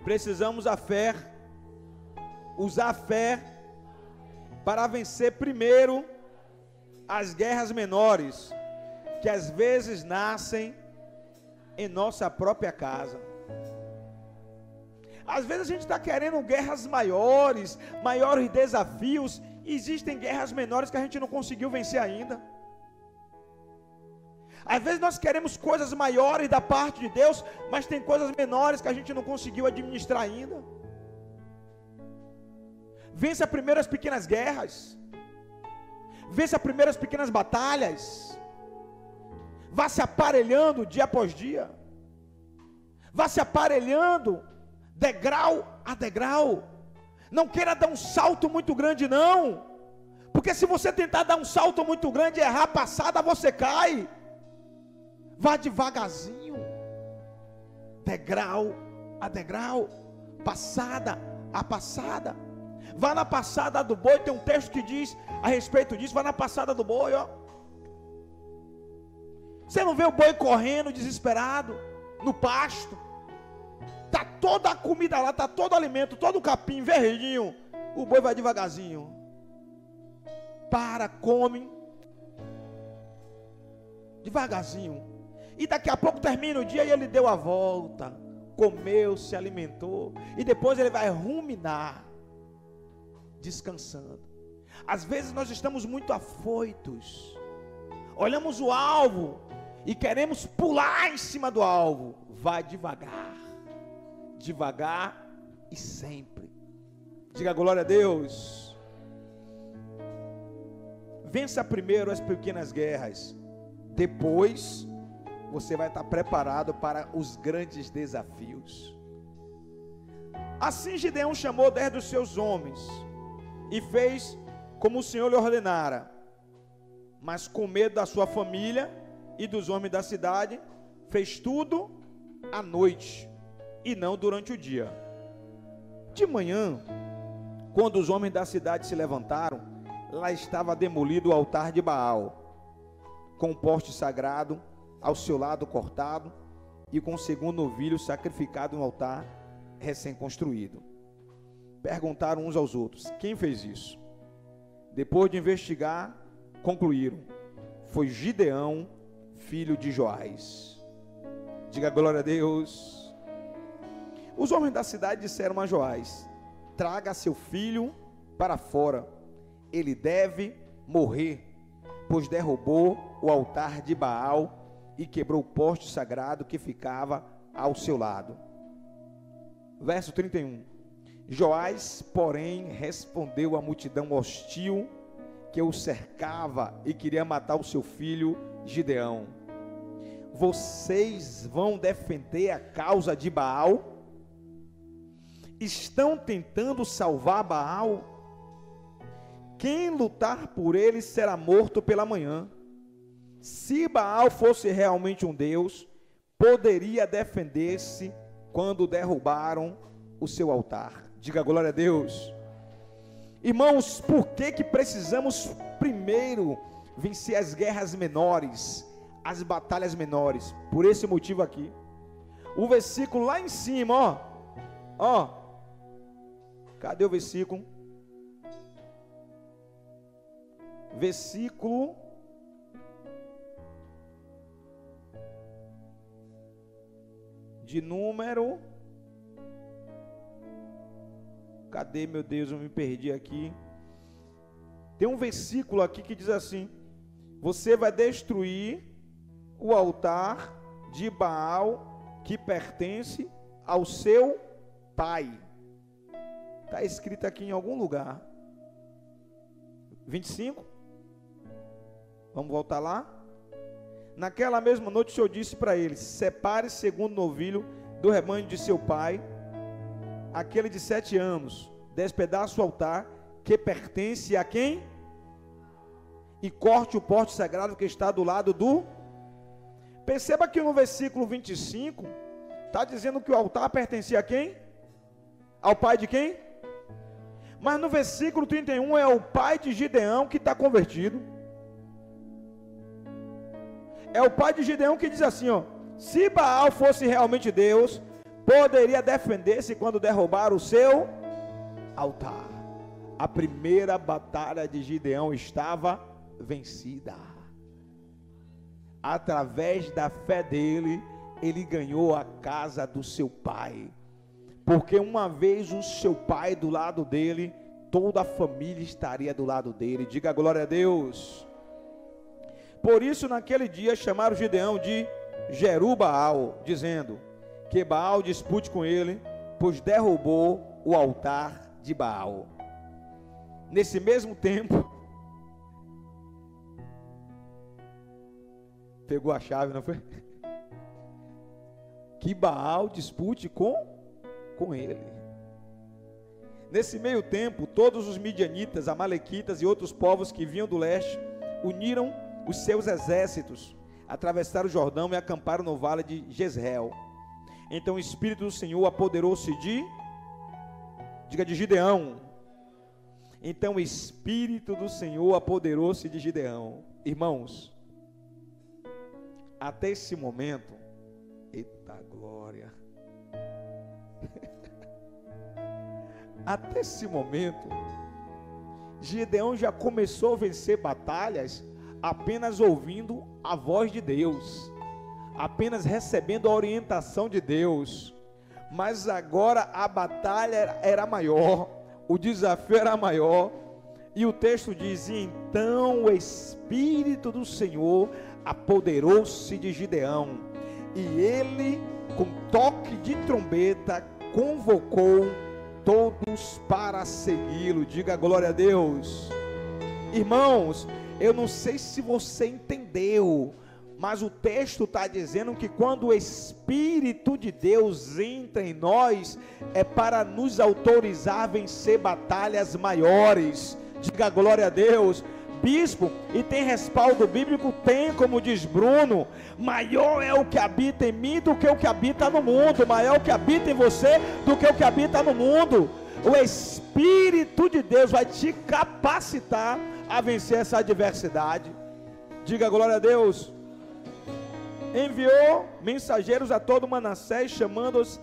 precisamos usar a fé para vencer primeiro as guerras menores, que às vezes nascem em nossa própria casa. Às vezes a gente está querendo guerras maiores desafios, e existem guerras menores que a gente não conseguiu vencer ainda. Às vezes nós queremos coisas maiores da parte de Deus, mas tem coisas menores que a gente não conseguiu administrar ainda. Vença primeiro as pequenas guerras, vença primeiro as pequenas batalhas, vá se aparelhando dia após dia, vá se aparelhando degrau a degrau. Não queira dar um salto muito grande não, porque se você tentar dar um salto muito grande e errar a passada, você cai. Vá devagarzinho, degrau a degrau, passada a passada. Vá na passada do boi. Tem um texto que diz a respeito disso. Vá na passada do boi, ó. Você não vê o boi correndo desesperado no pasto? Está toda a comida lá, está todo o alimento, todo o capim verdinho. O boi vai devagarzinho. Come. Devagarzinho. E daqui a pouco termina o dia e ele deu a volta. Comeu, se alimentou. E depois ele vai ruminar. Descansando. Às vezes nós estamos muito afoitos. Olhamos o alvo e queremos pular em cima do alvo. Vai devagar. Devagar e sempre. Diga glória a Deus. Vença primeiro as pequenas guerras. Depois você vai estar preparado para os grandes desafios. Assim Gideão chamou 10 dos seus homens e fez como o Senhor lhe ordenara. Mas com medo da sua família e dos homens da cidade, fez tudo à noite e não durante o dia. De manhã, quando os homens da cidade se levantaram, lá estava demolido o altar de Baal, com o poste sagrado ao seu lado cortado, e com o segundo novilho sacrificado no altar recém-construído. Perguntaram uns aos outros: quem fez isso? Depois de investigar, concluíram: foi Gideão, filho de Joás. Diga glória a Deus. Os homens da cidade disseram a Joás: traga seu filho para fora, ele deve morrer, pois derrubou o altar de Baal e quebrou o poste sagrado que ficava ao seu lado. Verso 31. Joás, porém, respondeu à multidão hostil que o cercava e queria matar o seu filho Gideão: vocês vão defender a causa de Baal? Estão tentando salvar Baal? Quem lutar por ele será morto pela manhã. Se Baal fosse realmente um Deus, poderia defender-se quando derrubaram o seu altar. Diga glória a Deus. Irmãos, por que precisamos primeiro vencer as guerras menores, as batalhas menores? Por esse motivo aqui. O versículo lá em cima, ó. Cadê o versículo? Versículo de número. Cadê, meu Deus? Eu me perdi aqui. Tem um versículo aqui que diz assim: você vai destruir o altar de Baal que pertence ao seu pai. Está escrito aqui em algum lugar. 25. Vamos voltar lá. Naquela mesma noite o Senhor disse para eles: separe segundo novilho do rebanho de seu pai, aquele de 7 anos, despedace o altar que pertence a quem? E corte o poste sagrado que está do lado do... Perceba que no versículo 25 está dizendo que o altar pertencia a quem? Ao pai de quem? Mas no versículo 31 é o pai de Gideão que está convertido. É o pai de Gideão que diz assim, ó: se Baal fosse realmente Deus, poderia defender-se quando derrubar o seu altar. A primeira batalha de Gideão estava vencida. Através da fé dele, ele ganhou a casa do seu pai. Porque uma vez o seu pai do lado dele, toda a família estaria do lado dele. Diga glória a Deus. Por isso naquele dia chamaram Gideão de Jerubaal, dizendo que Baal dispute com ele, pois derrubou o altar de Baal. Nesse mesmo tempo, pegou a chave, não foi? Que Baal dispute com ele. Nesse meio tempo, todos os midianitas, amalequitas e outros povos que vinham do leste uniram os seus exércitos, atravessaram o Jordão e acamparam no vale de Jezreel. Então o Espírito do Senhor apoderou-se de Gideão. Então o Espírito do Senhor apoderou-se de Gideão. Irmãos, até esse momento, eita glória, até esse momento, Gideão já começou a vencer batalhas apenas ouvindo a voz de Deus, apenas recebendo a orientação de Deus. Mas agora a batalha era maior, o desafio era maior, e o texto diz: então o Espírito do Senhor apoderou-se de Gideão, e ele, com toque de trombeta, convocou todos para segui-lo. Diga glória a Deus. Irmãos, eu não sei se você entendeu, mas o texto está dizendo que quando o Espírito de Deus entra em nós, é para nos autorizar a vencer batalhas maiores. Diga glória a Deus. Bispo, e tem respaldo bíblico? Tem, como diz Bruno: maior é o que habita em mim do que o que habita no mundo. Maior é o que habita em você do que o que habita no mundo. O Espírito de Deus vai te capacitar a vencer essa adversidade. Diga glória a Deus. Enviou mensageiros a todo Manassés, chamando-os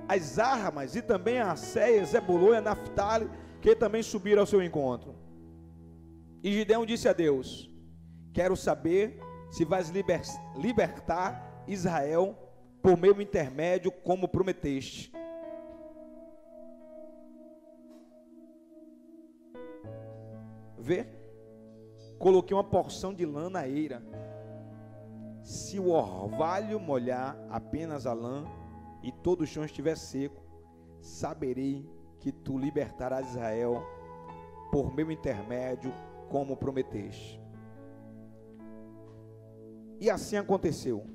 as armas, e também a Asséia, Zebulon e a Naftali, que também subiram ao seu encontro. E Gideão disse a Deus: quero saber se vais libertar Israel por meu intermédio, como prometeste. Vê? Coloquei uma porção de lã na eira. Se o orvalho molhar apenas a lã e todo o chão estiver seco, saberei que tu libertarás Israel por meu intermédio, como prometeste. E assim aconteceu.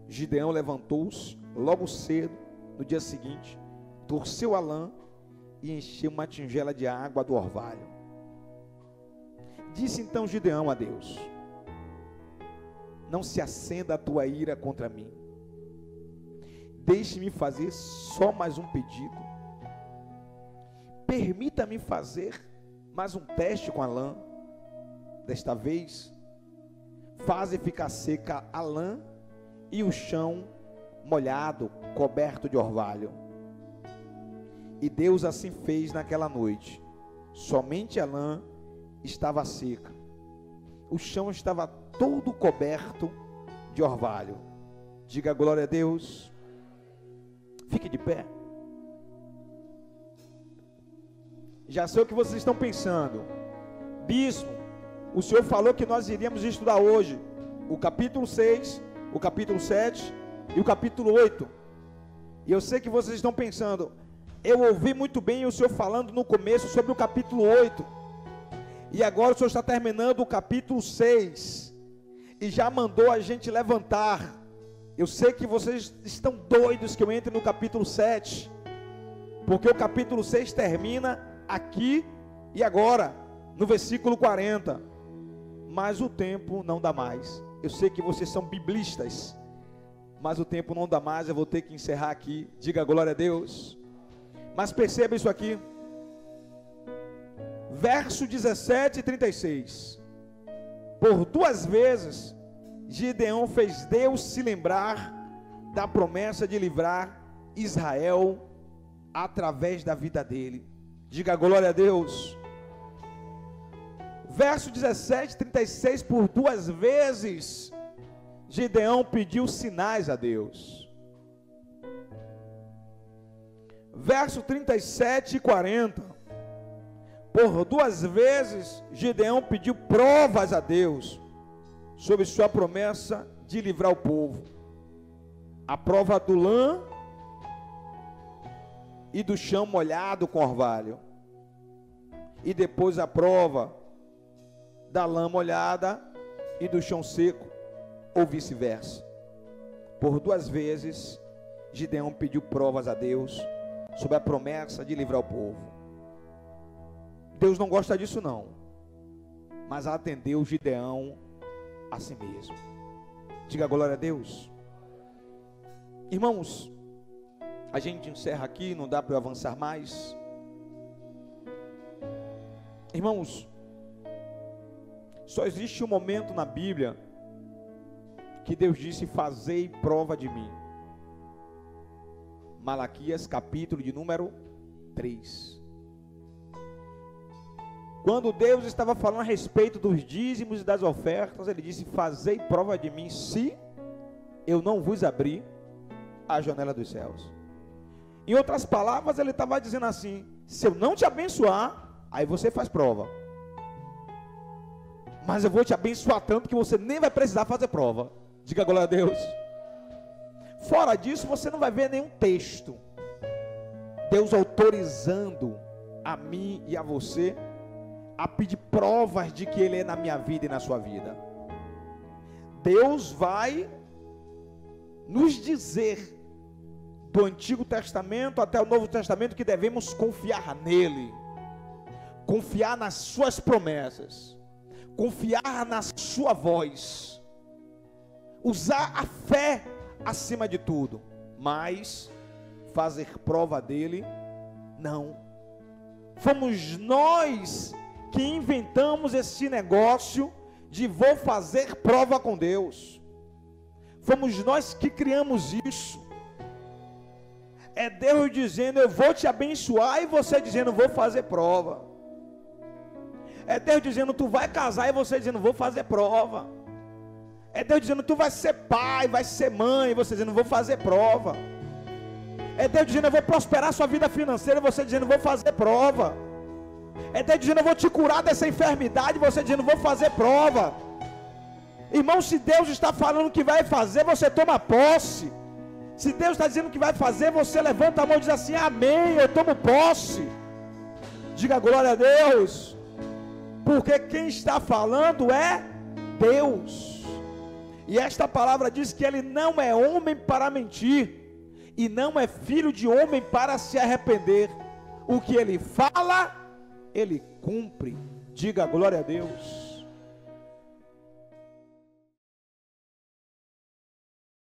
Gideão levantou-se logo cedo, no dia seguinte, torceu a lã e encheu uma tigela de água do orvalho. Disse então Gideão a Deus: não se acenda a tua ira contra mim. Deixe-me fazer só mais um pedido. Permita-me fazer mais um teste com a lã. Desta vez, faze ficar seca a lã e o chão molhado, coberto de orvalho. E Deus assim fez naquela noite. Somente a lã estava seca. O chão estava todo coberto de orvalho. Diga glória a Deus. Fique de pé. Já sei o que vocês estão pensando. Bispo, o Senhor falou que nós iríamos estudar hoje o capítulo 6, o capítulo 7 e o capítulo 8. E eu sei que vocês estão pensando, eu ouvi muito bem o Senhor falando no começo sobre o capítulo 8. E agora o Senhor está terminando o capítulo 6. E já mandou a gente levantar. Eu sei que vocês estão doidos que eu entre no capítulo 7. Porque o capítulo 6 termina aqui e agora, no versículo 40. Mas o tempo não dá mais. Eu sei que vocês são biblistas, mas o tempo não dá mais, eu vou ter que encerrar aqui. Diga glória a Deus. Mas perceba isso aqui. Verso 17 e 36. Por 2 vezes Gideão fez Deus se lembrar da promessa de livrar Israel através da vida dele. Diga glória a Deus. Verso 17 e 36. Por 2 vezes Gideão pediu sinais a Deus. Verso 37 e 40. Por 2 vezes Gideão pediu provas a Deus sobre sua promessa de livrar o povo. A prova do lã e do chão molhado com orvalho. E depois a prova da lã molhada e do chão seco, ou vice-versa. Por 2 vezes Gideão pediu provas a Deus sobre a promessa de livrar o povo. Deus não gosta disso não, mas atendeu Gideão a si mesmo. Diga glória a Deus. Irmãos, a gente encerra aqui, não dá para eu avançar mais. Irmãos, só existe um momento na Bíblia que Deus disse: fazei prova de mim. Malaquias capítulo de número 3. Quando Deus estava falando a respeito dos dízimos e das ofertas, Ele disse: fazei prova de mim, se eu não vos abrir a janela dos céus. Em outras palavras, Ele estava dizendo assim: se eu não te abençoar, aí você faz prova. Mas eu vou te abençoar tanto que você nem vai precisar fazer prova. Diga glória a Deus. Fora disso, você não vai ver nenhum texto Deus autorizando a mim e a você a pedir provas de que Ele é na minha vida e na sua vida. Deus vai nos dizer, do Antigo Testamento até o Novo Testamento, que devemos confiar nele, confiar nas suas promessas, confiar na sua voz, usar a fé acima de tudo, mas fazer prova dele, não. Fomos nós que inventamos esse negócio de vou fazer prova com Deus. Fomos nós que criamos isso. É Deus dizendo, eu vou te abençoar, e você dizendo, vou fazer prova. É Deus dizendo, tu vai casar, e você dizendo, vou fazer prova. É Deus dizendo, tu vai ser pai, vai ser mãe, e você dizendo, vou fazer prova. É Deus dizendo, eu vou prosperar sua vida financeira, e você dizendo, vou fazer prova. É Deus dizendo, eu vou te curar dessa enfermidade, e você dizendo, vou fazer prova. Irmão, se Deus está falando que vai fazer, você toma posse. Se Deus está dizendo que vai fazer, você levanta a mão e diz assim, amém, eu tomo posse. Diga glória a Deus. Porque quem está falando é Deus. E esta palavra diz que ele não é homem para mentir, e não é filho de homem para se arrepender. O que ele fala, ele cumpre. Diga glória a Deus.